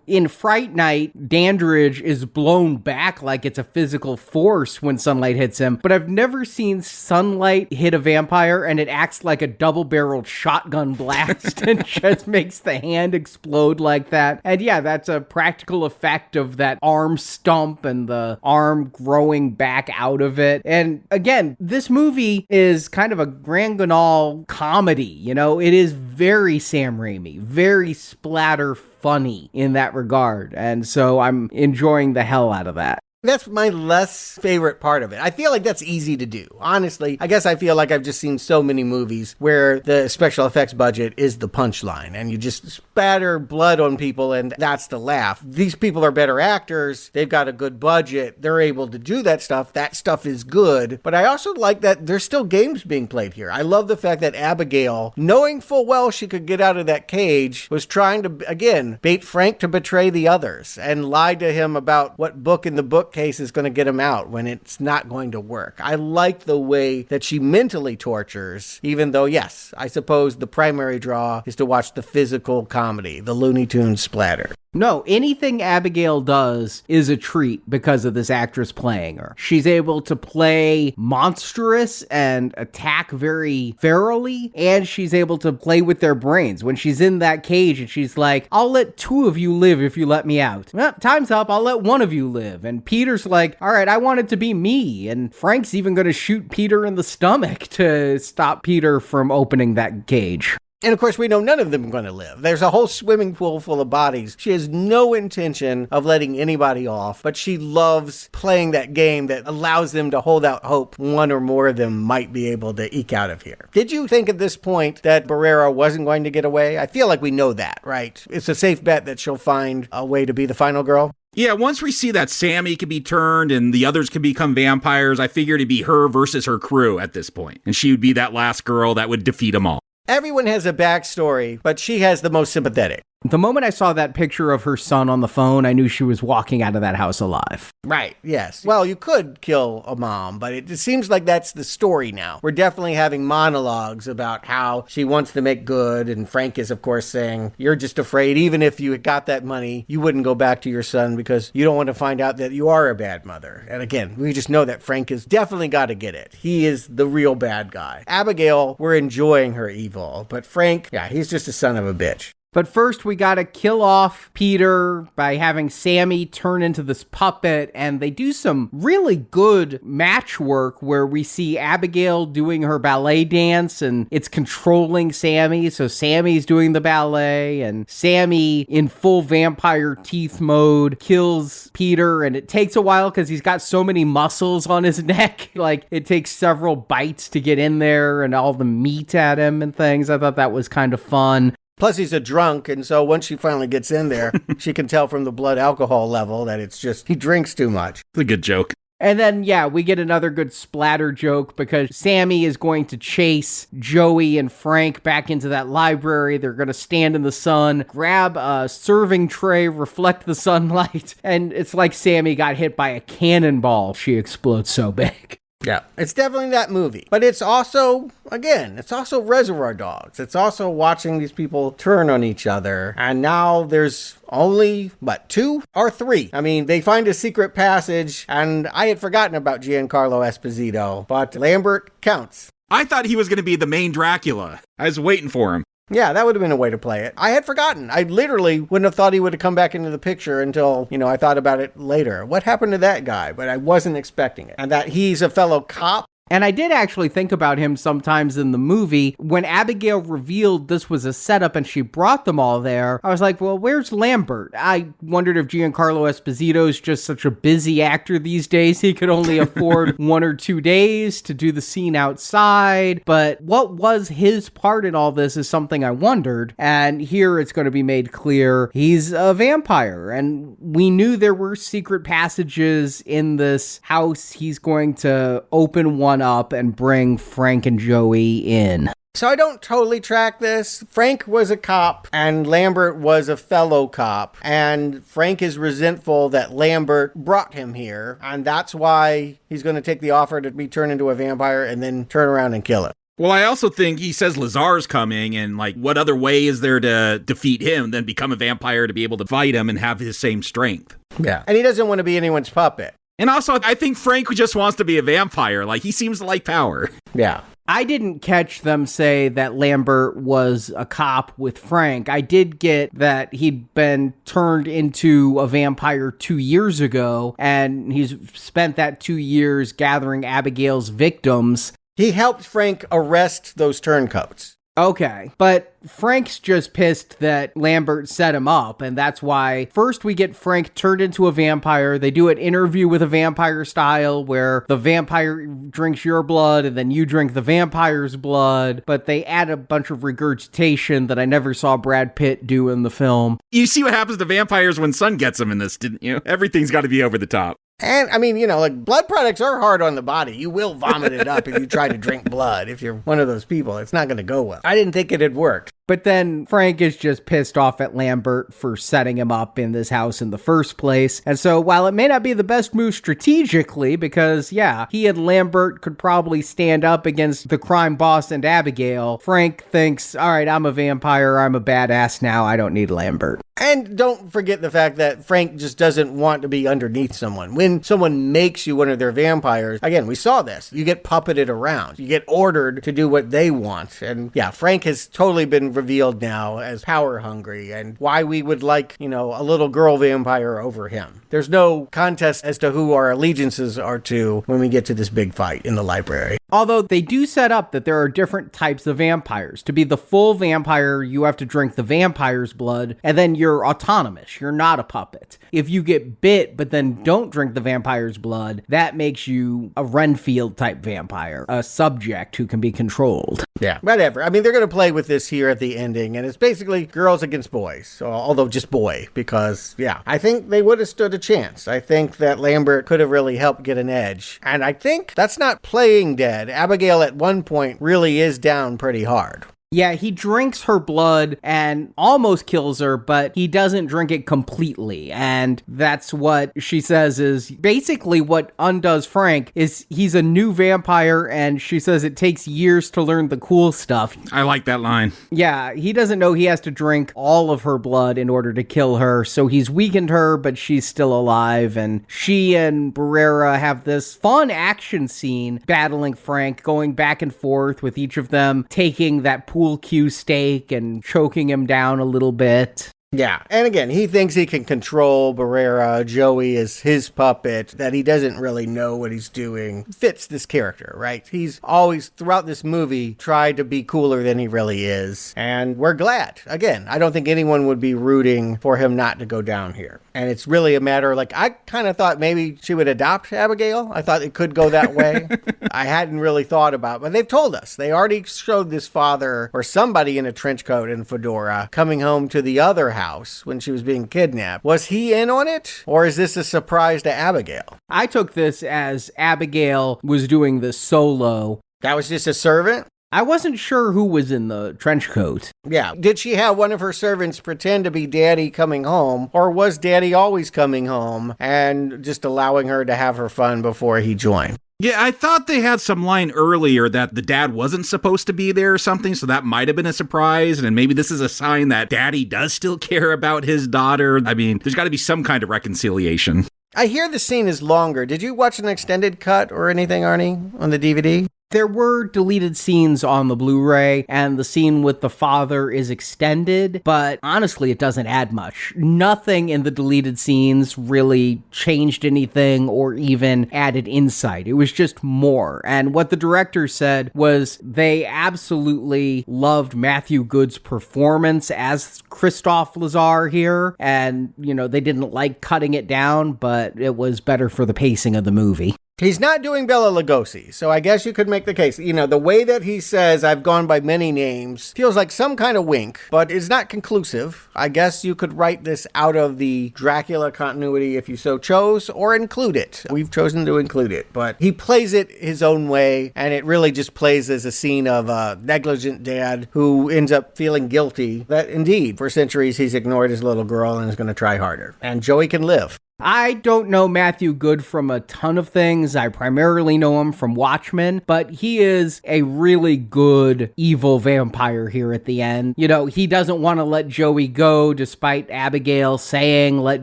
[SPEAKER 8] in Fright Night, Dandridge is blown back like it's a physical force when sunlight hits him. But I've never seen sunlight hit a vampire and it acts like a double-barreled shotgun blast and just makes the hand explode like that. And yeah, that's a practical effect of that arm stump and the arm growing back out of it. And again, this movie is kind of a grand guignol comedy, it is very Sam Raimi, very splatter funny in that regard, and so I'm enjoying the hell out of that.
[SPEAKER 9] That's my less favorite part of it. I feel like that's easy to do. Honestly, I guess I feel like I've just seen so many movies where the special effects budget is the punchline and you just spatter blood on people and that's the laugh. These people are better actors. They've got a good budget. They're able to do that stuff. That stuff is good. But I also like that there's still games being played here. I love the fact that Abigail, knowing full well she could get out of that cage, was trying to, again, bait Frank to betray the others and lie to him about what book in the book case is going to get him out when it's not going to work. I like the way that she mentally tortures, even though, yes, I suppose the primary draw is to watch the physical comedy, the Looney Tunes splatter.
[SPEAKER 8] No, anything Abigail does is a treat because of this actress playing her. She's able to play monstrous and attack very ferally, and she's able to play with their brains. When she's in that cage and she's like, I'll let 2 of you live if you let me out. Well, time's up, I'll let 1 of you live. And Peter's like, all right, I want it to be me. And Frank's even going to shoot Peter in the stomach to stop Peter from opening that cage.
[SPEAKER 9] And of course, we know none of them are going to live. There's a whole swimming pool full of bodies. She has no intention of letting anybody off, but she loves playing that game that allows them to hold out hope one or more of them might be able to eke out of here. Did you think at this point that Berrera wasn't going to get away? I feel like we know that, right? It's a safe bet that she'll find a way to be the final girl.
[SPEAKER 10] Yeah, once we see that Sammy can be turned and the others can become vampires, I figured it'd be her versus her crew at this point. And she would be that last girl that would defeat them all.
[SPEAKER 9] Everyone has a backstory, but she has the most sympathetic.
[SPEAKER 8] The moment I saw that picture of her son on the phone, I knew she was walking out of that house alive.
[SPEAKER 9] Right, yes. Well, you could kill a mom, but it seems like that's the story now. We're definitely having monologues about how she wants to make good, and Frank is, of course, saying, you're just afraid, even if you got that money, you wouldn't go back to your son because you don't want to find out that you are a bad mother. And again, we just know that Frank has definitely got to get it. He is the real bad guy. Abigail, we're enjoying her evil, but Frank, yeah, he's just a son of a bitch.
[SPEAKER 8] But first, we gotta kill off Peter by having Sammy turn into this puppet, and they do some really good match work where we see Abigail doing her ballet dance, and it's controlling Sammy, so Sammy's doing the ballet, and Sammy, in full vampire teeth mode, kills Peter, and it takes a while because he's got so many muscles on his neck. Like, it takes several bites to get in there, and all the meat at him and things. I thought that was kind of fun.
[SPEAKER 9] Plus, he's a drunk, and so once she finally gets in there, she can tell from the blood alcohol level that it's just, he drinks too much.
[SPEAKER 10] It's a good joke.
[SPEAKER 8] And then, yeah, we get another good splatter joke because Sammy is going to chase Joey and Frank back into that library. They're going to stand in the sun, grab a serving tray, reflect the sunlight, and it's like Sammy got hit by a cannonball. She explodes so big.
[SPEAKER 9] Yeah, it's definitely that movie. But it's also, again, it's also Reservoir Dogs. It's also watching these people turn on each other. And now there's only, 2 or 3? I mean, they find a secret passage, and I had forgotten about Giancarlo Esposito, but Lambert counts.
[SPEAKER 10] I thought he was going to be the main Dracula. I was waiting for him.
[SPEAKER 9] Yeah, that would have been a way to play it. I had forgotten. I literally wouldn't have thought he would have come back into the picture until, I thought about it later. What happened to that guy? But I wasn't expecting it. And that he's a fellow cop.
[SPEAKER 8] And I did actually think about him sometimes in the movie. When Abigail revealed this was a setup and she brought them all there, I was like, well, where's Lambert? I wondered if Giancarlo Esposito is just such a busy actor these days. He could only afford 1 or 2 days to do the scene outside. But what was his part in all this is something I wondered. And here it's going to be made clear he's a vampire. And we knew there were secret passages in this house. He's going to open one up and bring Frank and Joey in.
[SPEAKER 9] So I don't totally track this. Frank was a cop and Lambert was a fellow cop, and Frank is resentful that Lambert brought him here, and that's why he's going to take the offer to be turned into a vampire and then turn around and kill him.
[SPEAKER 10] Well, I also think he says Lazar's coming, and what other way is there to defeat him than become a vampire to be able to fight him and have his same strength?
[SPEAKER 9] Yeah. And he doesn't want to be anyone's puppet.
[SPEAKER 10] And also, I think Frank just wants to be a vampire. He seems to like power.
[SPEAKER 9] Yeah.
[SPEAKER 8] I didn't catch them say that Lambert was a cop with Frank. I did get that he'd been turned into a vampire 2 years ago, and he's spent that 2 years gathering Abigail's victims.
[SPEAKER 9] He helped Frank arrest those turncoats.
[SPEAKER 8] Okay, but Frank's just pissed that Lambert set him up, and that's why first we get Frank turned into a vampire. They do an interview with a vampire style where the vampire drinks your blood and then you drink the vampire's blood, but they add a bunch of regurgitation that I never saw Brad Pitt do in the film.
[SPEAKER 10] You see what happens to vampires when sun gets them in this, didn't you? Everything's got to be over the top.
[SPEAKER 9] And, I mean, blood products are hard on the body. You will vomit it up if you try to drink blood. If you're one of those people, it's not going to go well. I didn't think it had worked.
[SPEAKER 8] But then Frank is just pissed off at Lambert for setting him up in this house in the first place. And so while it may not be the best move strategically, because, yeah, he and Lambert could probably stand up against the crime boss and Abigail, Frank thinks, all right, I'm a vampire. I'm a badass now. I don't need Lambert.
[SPEAKER 9] And don't forget the fact that Frank just doesn't want to be underneath someone. When someone makes you one of their vampires, again, we saw this. You get puppeted around. You get ordered to do what they want. And yeah, Frank has totally been revealed now as power hungry, and why we would like, a little girl vampire over him. There's no contest as to who our allegiances are to when we get to this big fight in the library.
[SPEAKER 8] Although they do set up that there are different types of vampires. To be the full vampire, you have to drink the vampire's blood, and then you're autonomous. You're not a puppet. If you get bit, but then don't drink the vampire's blood, that makes you a Renfield type vampire, a subject who can be controlled.
[SPEAKER 9] Yeah, whatever. I mean, they're going to play with this here at the the ending, and it's basically girls against boys. So, although just boy, because, yeah, I think they would have stood a chance. I think that Lambert could have really helped get an edge. And I think that's not playing dead. Abigail at one point really is down pretty hard.
[SPEAKER 8] Yeah, he drinks her blood and almost kills her, but he doesn't drink it completely. And that's what she says is basically what undoes Frank is he's a new vampire, and she says it takes years to learn the cool stuff.
[SPEAKER 10] I like that line.
[SPEAKER 8] Yeah, he doesn't know he has to drink all of her blood in order to kill her, so he's weakened her, but she's still alive. And she and Berrera have this fun action scene battling Frank, going back and forth with each of them taking that pool cue stake and choking him down a little bit.
[SPEAKER 9] Yeah, and again, he thinks he can control Berrera. Joey is his puppet, that he doesn't really know what he's doing. Fits this character, right? He's always, throughout this movie, tried to be cooler than he really is. And we're glad. Again, I don't think anyone would be rooting for him not to go down here. And it's really a matter, like, I kind of thought maybe she would adopt Abigail. I thought it could go that way. I hadn't really thought about it, but they've told us. They already showed this father, or somebody in a trench coat and fedora, coming home to the other house when she was being kidnapped. Was he in on it? Or is this a surprise to Abigail?
[SPEAKER 8] I took this as Abigail was doing this solo.
[SPEAKER 9] That was just a servant?
[SPEAKER 8] I wasn't sure who was in the trench coat.
[SPEAKER 9] Yeah. Did she have one of her servants pretend to be Daddy coming home? Or was Daddy always coming home and just allowing her to have her fun before he joined?
[SPEAKER 10] Yeah, I thought they had some line earlier that the dad wasn't supposed to be there or something, so that might have been a surprise, and maybe this is a sign that Daddy does still care about his daughter. I mean, there's got to be some kind of reconciliation.
[SPEAKER 9] I hear the scene is longer. Did you watch an extended cut or anything, Arnie, on the DVD?
[SPEAKER 8] There were deleted scenes on the Blu-ray, and the scene with the father is extended, but honestly, it doesn't add much. Nothing in the deleted scenes really changed anything or even added insight. It was just more. And what the director said was they absolutely loved Matthew Good's performance as Christophe Lazar here, and, you know, they didn't like cutting it down, but it was better for the pacing of the movie.
[SPEAKER 9] He's not doing Bela Lugosi, so I guess you could make the case. You know, the way that he says, I've gone by many names, feels like some kind of wink, but is not conclusive. I guess you could write this out of the Dracula continuity if you so chose, or include it. We've chosen to include it, but he plays it his own way, and it really just plays as a scene of a negligent dad who ends up feeling guilty that, indeed, for centuries he's ignored his little girl and is going to try harder. And Joey can live.
[SPEAKER 8] I don't know Matthew Good from a ton of things. I primarily know him from Watchmen, but he is a really good evil vampire here at the end. You know, he doesn't want to let Joey go despite Abigail saying let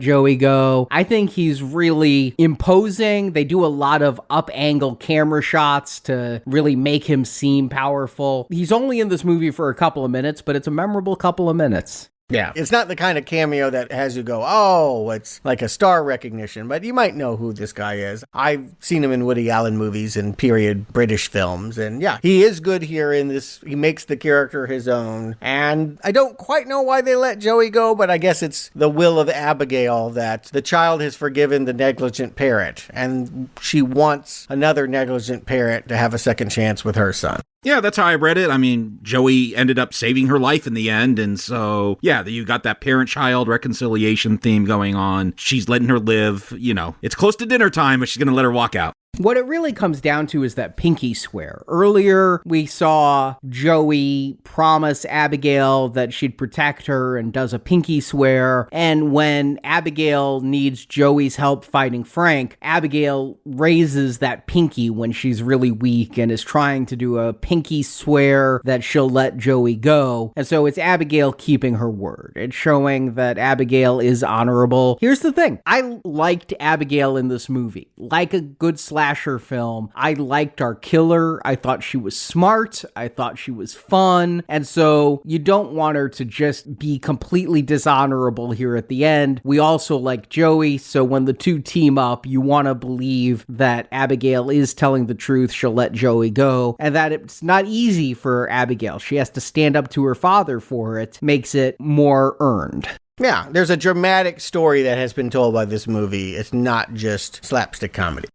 [SPEAKER 8] Joey go. I think he's really imposing. They do a lot of up-angle camera shots to really make him seem powerful. He's only in this movie for a couple of minutes, but it's a memorable couple of minutes.
[SPEAKER 9] Yeah, it's not the kind of cameo that has you go, oh, it's like a star recognition, but you might know who this guy is. I've seen him in Woody Allen movies and period British films, and yeah, he is good here in this. He makes the character his own, and I don't quite know why they let Joey go, but I guess it's the will of Abigail that the child has forgiven the negligent parent, and she wants another negligent parent to have a second chance with her son.
[SPEAKER 10] Yeah, that's how I read it. I mean, Joey ended up saving her life in the end, and so, yeah, you got that parent-child reconciliation theme going on. She's letting her live, you know. It's close to dinner time, but she's gonna let her walk out.
[SPEAKER 8] What it really comes down to is that pinky swear. Earlier, we saw Joey promise Abigail that she'd protect her and does a pinky swear. And when Abigail needs Joey's help fighting Frank, Abigail raises that pinky when she's really weak and is trying to do a pinky swear that she'll let Joey go. And so it's Abigail keeping her word. It's showing that Abigail is honorable. Here's the thing. I liked Abigail in this movie. Like a good slasher film, I liked our killer. I thought she was smart. I thought she was fun. And so you don't want her to just be completely dishonorable here at the end. We also like Joey. So when the two team up, you want to believe that Abigail is telling the truth. She'll let Joey go, and that it's not easy for Abigail. She has to stand up to her father for it. Makes it more earned.
[SPEAKER 9] Yeah, there's a dramatic story that has been told by this movie. It's not just slapstick comedy.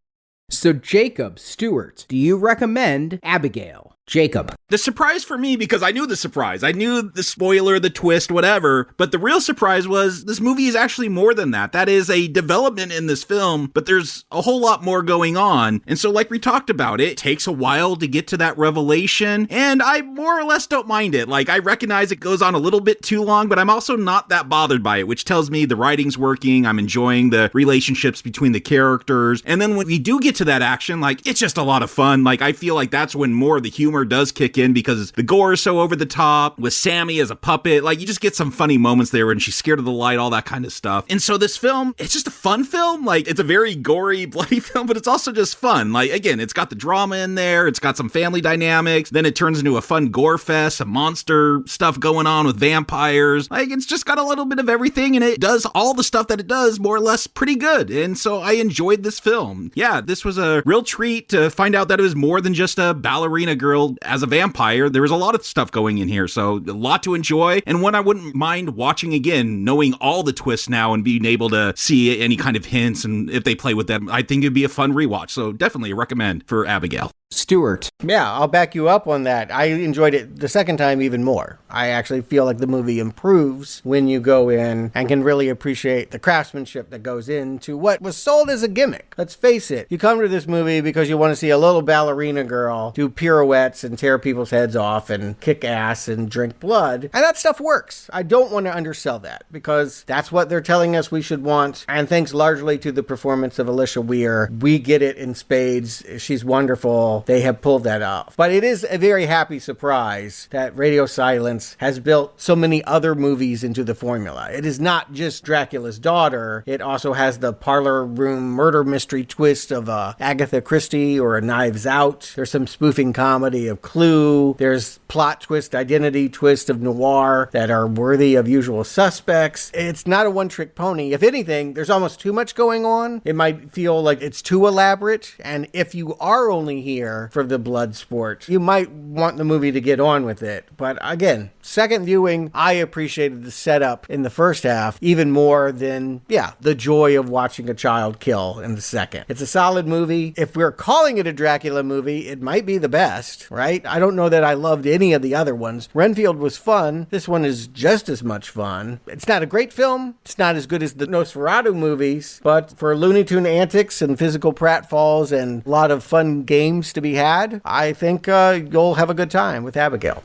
[SPEAKER 8] So Jacob Stewart, do you recommend Abigail? Jacob.
[SPEAKER 10] The surprise for me, because I knew the surprise. I knew the spoiler, the twist, whatever. But the real surprise was this movie is actually more than that. That is a development in this film, but there's a whole lot more going on. And so like we talked about, it takes a while to get to that revelation. And I more or less don't mind it. Like I recognize it goes on a little bit too long, but I'm also not that bothered by it, which tells me the writing's working. I'm enjoying the relationships between the characters. And then when we do get to that action, like it's just a lot of fun. Like I feel like that's when more of the humor does kick in because the gore is so over the top with Sammy as a puppet. Like you just get some funny moments there when she's scared of the light, all that kind of stuff. And so this film, it's just a fun film. Like it's a very gory, bloody film, but it's also just fun. Like again, it's got the drama in there. It's got some family dynamics. Then it turns into a fun gore fest, some monster stuff going on with vampires. Like it's just got a little bit of everything, and it does all the stuff that it does more or less pretty good. And so I enjoyed this film. Yeah, this was a real treat to find out that it was more than just a ballerina girl as a vampire. There was a lot of stuff going in here, so a lot to enjoy, and one I wouldn't mind watching again, knowing all the twists now and being able to see any kind of hints, and if they play with them, I think it'd be a fun rewatch. So definitely a recommend for Abigail.
[SPEAKER 8] Stuart.
[SPEAKER 9] Yeah, I'll back you up on that. I enjoyed it the second time even more. I actually feel like the movie improves when you go in and can really appreciate the craftsmanship that goes into what was sold as a gimmick. Let's face it, you come to this movie because you want to see a little ballerina girl do pirouettes and tear people's heads off and kick ass and drink blood, and that stuff works. I don't want to undersell that because that's what they're telling us we should want, and thanks largely to the performance of Alicia Weir, we get it in spades. She's wonderful. They have pulled that off. But it is a very happy surprise that Radio Silence has built so many other movies into the formula. It is not just Dracula's Daughter. It also has the parlor room murder mystery twist of Agatha Christie or a Knives Out. There's some spoofing comedy of Clue. There's plot twist, identity twist of noir that are worthy of Usual Suspects. It's not a one-trick pony. If anything, there's almost too much going on. It might feel like it's too elaborate. And if you are only here for the blood sport, you might want the movie to get on with it. But again, second viewing, I appreciated the setup in the first half even more than, the joy of watching a child kill in the second. It's a solid movie. If we're calling it a Dracula movie, it might be the best, right? I don't know that I loved any of the other ones. Renfield was fun. This one is just as much fun. It's not a great film. It's not as good as the Nosferatu movies, but for Looney Tune antics and physical pratfalls and a lot of fun games to be had, I think you'll have a good time with Abigail.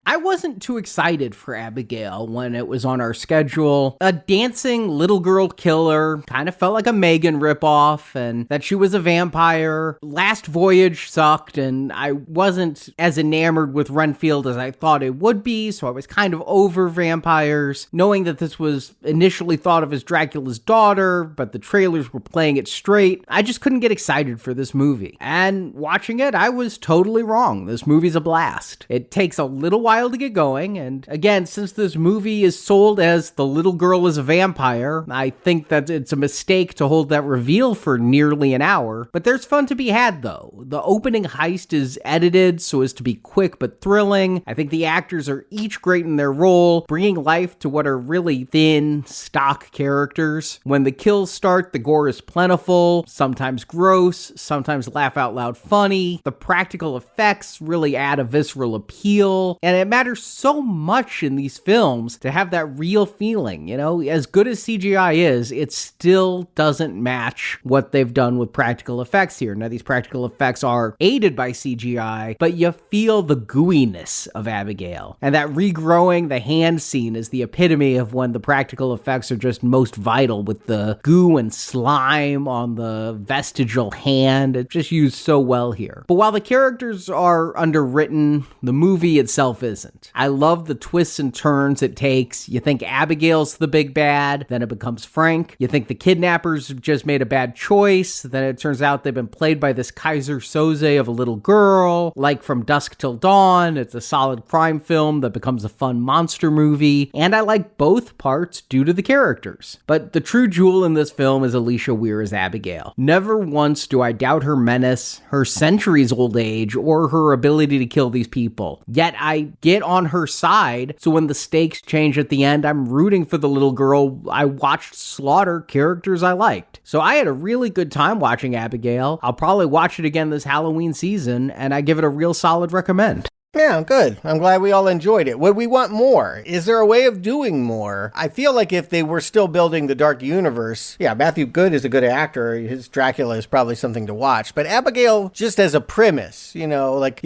[SPEAKER 8] I wasn't too excited for Abigail when it was on our schedule. A dancing little girl killer kind of felt like a Megan ripoff, and that she was a vampire. Last Voyage sucked, and I wasn't as enamored with Renfield as I thought it would be, so I was kind of over vampires. Knowing that this was initially thought of as Dracula's Daughter, but the trailers were playing it straight, I just couldn't get excited for this movie. And watching it, I was totally wrong. This movie's a blast. It takes a little while to get going, and again, since this movie is sold as the little girl is a vampire, I think that it's a mistake to hold that reveal for nearly an hour, but there's fun to be had though. The opening heist is edited so as to be quick but thrilling. I think the actors are each great in their role, bringing life to what are really thin, stock characters. When the kills start, the gore is plentiful, sometimes gross, sometimes laugh out loud funny. The practical effects really add a visceral appeal, and it matters so much in these films to have that real feeling, as good as CGI is, it still doesn't match what they've done with practical effects here. Now, these practical effects are aided by CGI, but you feel the gooiness of Abigail. And that regrowing the hand scene is the epitome of when the practical effects are just most vital, with the goo and slime on the vestigial hand. It's just used so well here. But while the characters are underwritten, the movie itself isn't. I love the twists and turns it takes. You think Abigail's the big bad, then it becomes Frank. You think the kidnappers just made a bad choice, then it turns out they've been played by this Kaiser Soze of a little girl. Like From Dusk Till Dawn, it's a solid crime film that becomes a fun monster movie, and I like both parts due to the characters. But the true jewel in this film is Alicia Weir as Abigail. Never once do I doubt her menace, her centuries-old age, or her ability to kill these people. Yet I get on her side. So when the stakes change at the end, I'm rooting for the little girl I watched slaughter characters I liked. So I had a really good time watching Abigail. I'll probably watch it again this Halloween season, and I give it a real solid recommend.
[SPEAKER 9] Yeah, good. I'm glad we all enjoyed it. Would we want more? Is there a way of doing more? I feel like if they were still building the dark universe, yeah, Matthew Good is a good actor. His Dracula is probably something to watch. But Abigail, just as a premise, you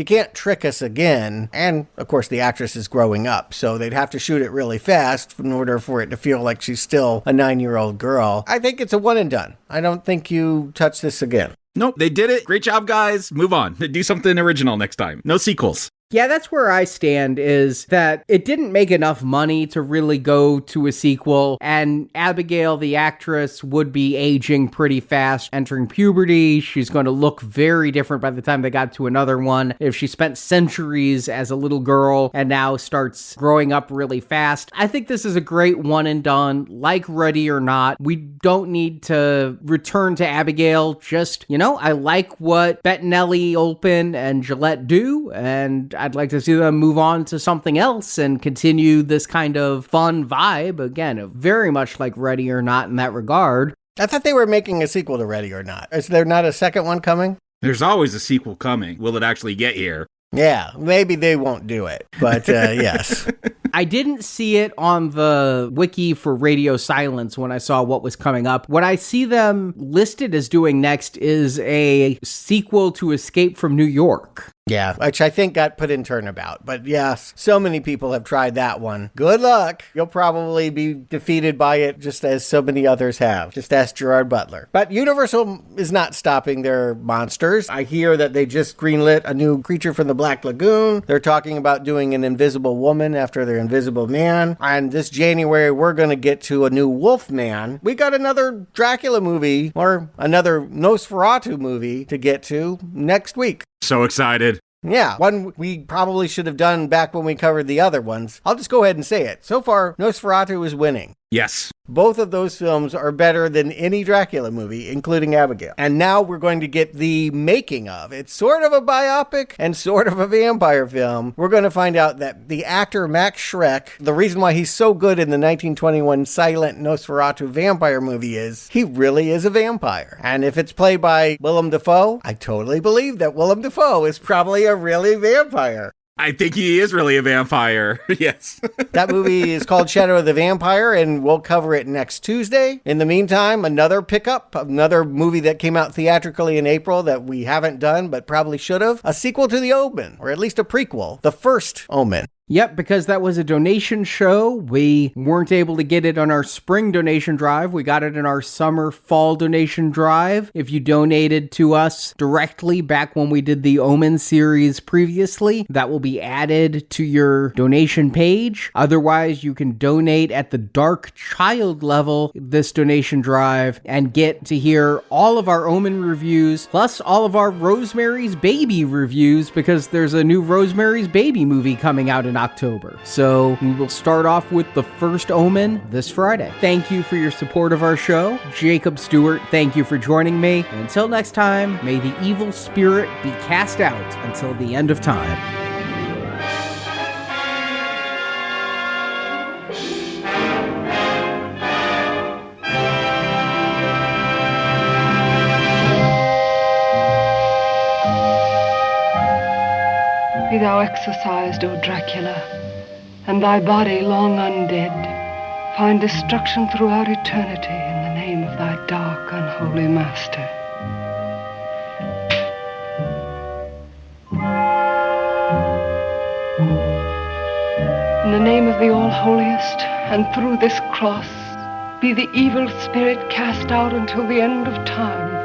[SPEAKER 9] can't trick us again. And, of course, the actress is growing up, so they'd have to shoot it really fast in order for it to feel like she's still a 9-year-old girl. I think it's a one and done. I don't think you touch this again.
[SPEAKER 10] Nope, they did it. Great job, guys. Move on. Do something original next time. No sequels.
[SPEAKER 8] Yeah, that's where I stand, is that it didn't make enough money to really go to a sequel, and Abigail, the actress, would be aging pretty fast, entering puberty. She's going to look very different by the time they got to another one. If she spent centuries as a little girl and now starts growing up really fast, I think this is a great one and done. Like Ready or Not, we don't need to return to Abigail. Just, I like what Bettinelli, Olpin, and Gillette do, and I'd like to see them move on to something else and continue this kind of fun vibe. Again, very much like Ready or Not in that regard.
[SPEAKER 9] I thought they were making a sequel to Ready or Not. Is there not a second one coming?
[SPEAKER 10] There's always a sequel coming. Will it actually get here?
[SPEAKER 9] Yeah, maybe they won't do it, but yes.
[SPEAKER 8] I didn't see it on the wiki for Radio Silence when I saw what was coming up. What I see them listed as doing next is a sequel to Escape from New York.
[SPEAKER 9] Yeah, which I think got put in Turnabout. But yes, so many people have tried that one. Good luck. You'll probably be defeated by it just as so many others have. Just ask Gerard Butler. But Universal is not stopping their monsters. I hear that they just greenlit a new Creature from the Black Lagoon. They're talking about doing an Invisible Woman after their Invisible Man. And this January, we're going to get to a new Wolfman. We got another Dracula movie or another Nosferatu movie to get to next week.
[SPEAKER 10] So excited.
[SPEAKER 9] Yeah, one we probably should have done back when we covered the other ones. I'll just go ahead and say it. So far, Nosferatu is winning.
[SPEAKER 10] Yes.
[SPEAKER 9] Both of those films are better than any Dracula movie, including Abigail. And now we're going to get the making of. It's sort of a biopic and sort of a vampire film. We're going to find out that the actor Max Schreck, the reason why he's so good in the 1921 silent Nosferatu vampire movie is he really is a vampire. And if it's played by Willem Dafoe, I totally believe that Willem Dafoe is probably a really vampire.
[SPEAKER 10] I think he is really a vampire. Yes.
[SPEAKER 9] That movie is called Shadow of the Vampire, and we'll cover it next Tuesday. In the meantime, another pickup, another movie that came out theatrically in April that we haven't done, but probably should have. A sequel to The Omen, or at least a prequel. The first Omen.
[SPEAKER 8] Yep, because that was a donation show. We weren't able to get it on our spring donation drive. We got it in our summer-fall donation drive. If you donated to us directly back when we did the Omen series previously, that will be added to your donation page. Otherwise, you can donate at the Dark Child level this donation drive and get to hear all of our Omen reviews, plus all of our Rosemary's Baby reviews, because there's a new Rosemary's Baby movie coming out in October. So we will start off with the first Omen this Friday. Thank you for your support of our show. Jacob Stewart, thank you for joining me. And until next time, may the evil spirit be cast out until the end of time.
[SPEAKER 11] Be thou exorcised, O Dracula, and thy body long undead find destruction throughout eternity in the name of thy dark, unholy master. In the name of the All-Holiest, and through this cross, be the evil spirit cast out until the end of time.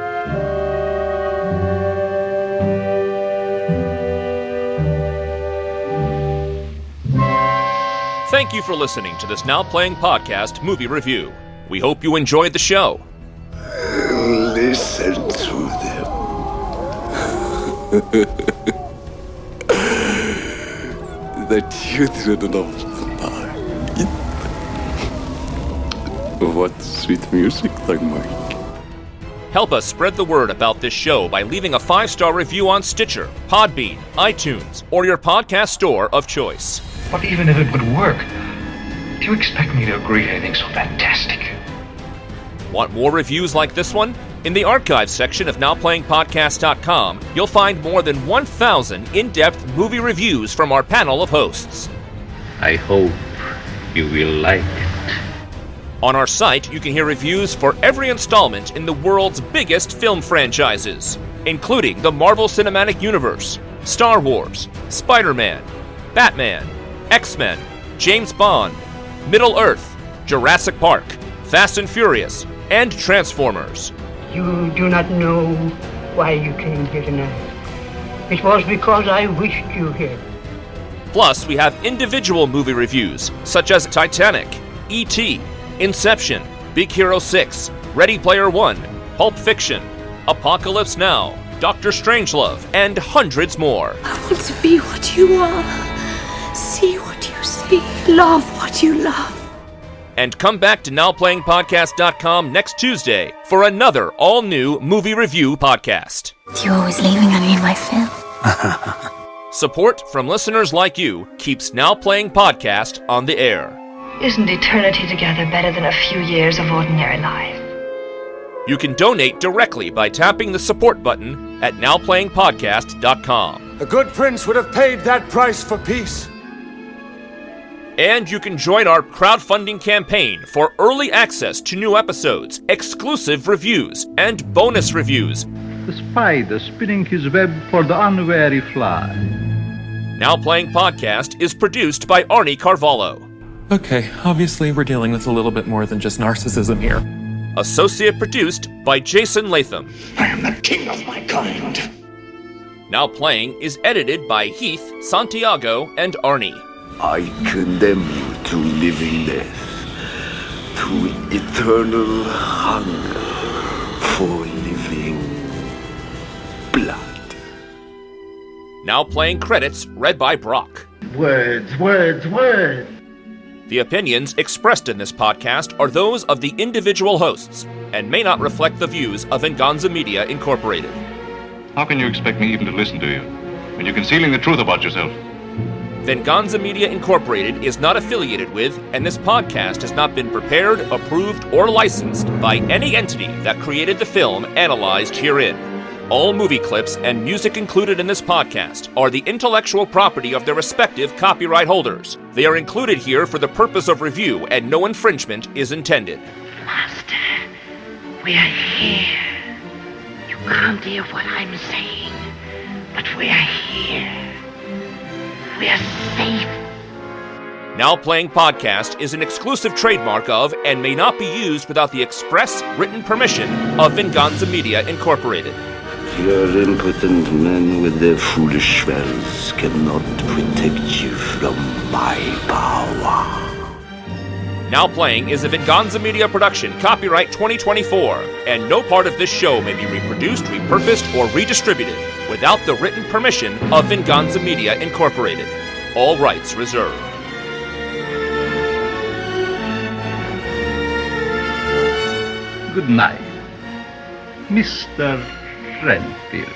[SPEAKER 5] Thank you for listening to this Now Playing Podcast movie review. We hope you enjoyed the show.
[SPEAKER 6] Listen to them. The children of the night. What sweet music they make.
[SPEAKER 5] Help us spread the word about this show by leaving a 5-star review on Stitcher, Podbean, iTunes, or your podcast store of choice.
[SPEAKER 2] But even if it would work, do you expect me to agree to anything so fantastic?
[SPEAKER 5] Want more reviews like this one? In the archives section of NowPlayingPodcast.com, you'll find more than 1,000 in-depth movie reviews from our panel of hosts.
[SPEAKER 4] I hope you will like it.
[SPEAKER 5] On our site, you can hear reviews for every installment in the world's biggest film franchises, including the Marvel Cinematic Universe, Star Wars, Spider-Man, Batman, X-Men, James Bond, Middle-earth, Jurassic Park, Fast and Furious, and Transformers.
[SPEAKER 12] You do not know why you came here tonight. It was because I wished you here.
[SPEAKER 5] Plus, we have individual movie reviews, such as Titanic, E.T., Inception, Big Hero 6, Ready Player One, Pulp Fiction, Apocalypse Now, Dr. Strangelove, and hundreds more.
[SPEAKER 13] I want to be what you are, see what you see, love what you love.
[SPEAKER 5] And come back to NowPlayingPodcast.com next Tuesday for another all-new movie review podcast.
[SPEAKER 13] You're always leaving on me in my film.
[SPEAKER 5] Support from listeners like you keeps Now Playing Podcast on the air.
[SPEAKER 14] Isn't eternity together better than a few years of ordinary life?
[SPEAKER 5] You can donate directly by tapping the support button at NowPlayingPodcast.com.
[SPEAKER 15] A good prince would have paid that price for peace.
[SPEAKER 5] And you can join our crowdfunding campaign for early access to new episodes, exclusive reviews, and bonus reviews.
[SPEAKER 4] The spider spinning his web for the unwary fly.
[SPEAKER 5] Now Playing Podcast is produced by Arnie Carvalho.
[SPEAKER 16] Okay, obviously we're dealing with a little bit more than just narcissism here.
[SPEAKER 5] Associate produced by Jason Latham.
[SPEAKER 1] I am the king of my kind.
[SPEAKER 5] Now Playing is edited by Heath, Santiago, and Arnie.
[SPEAKER 6] I condemn you to living death, to eternal hunger for living blood.
[SPEAKER 5] Now Playing credits read by Brock.
[SPEAKER 1] Words.
[SPEAKER 5] The opinions expressed in this podcast are those of the individual hosts and may not reflect the views of Venganza Media Incorporated.
[SPEAKER 17] How can you expect me even to listen to you when you're concealing the truth about yourself?
[SPEAKER 5] Venganza Media Incorporated is not affiliated with, and this podcast has not been prepared, approved, or licensed by any entity that created the film analyzed herein. All movie clips and music included in this podcast are the intellectual property of their respective copyright holders. They are included here for the purpose of review, and no infringement is intended.
[SPEAKER 18] Master, we are here. You can't hear what I'm saying, but we are here. We are safe.
[SPEAKER 5] Now Playing Podcast is an exclusive trademark of and may not be used without the express written permission of Venganza Media Incorporated.
[SPEAKER 6] Your impotent men with their foolish spells cannot protect you from my power.
[SPEAKER 5] Now Playing is a Venganza Media production, copyright 2024, and no part of this show may be reproduced, repurposed, or redistributed without the written permission of Venganza Media Incorporated. All rights reserved.
[SPEAKER 4] Good night, Mr. Renfield.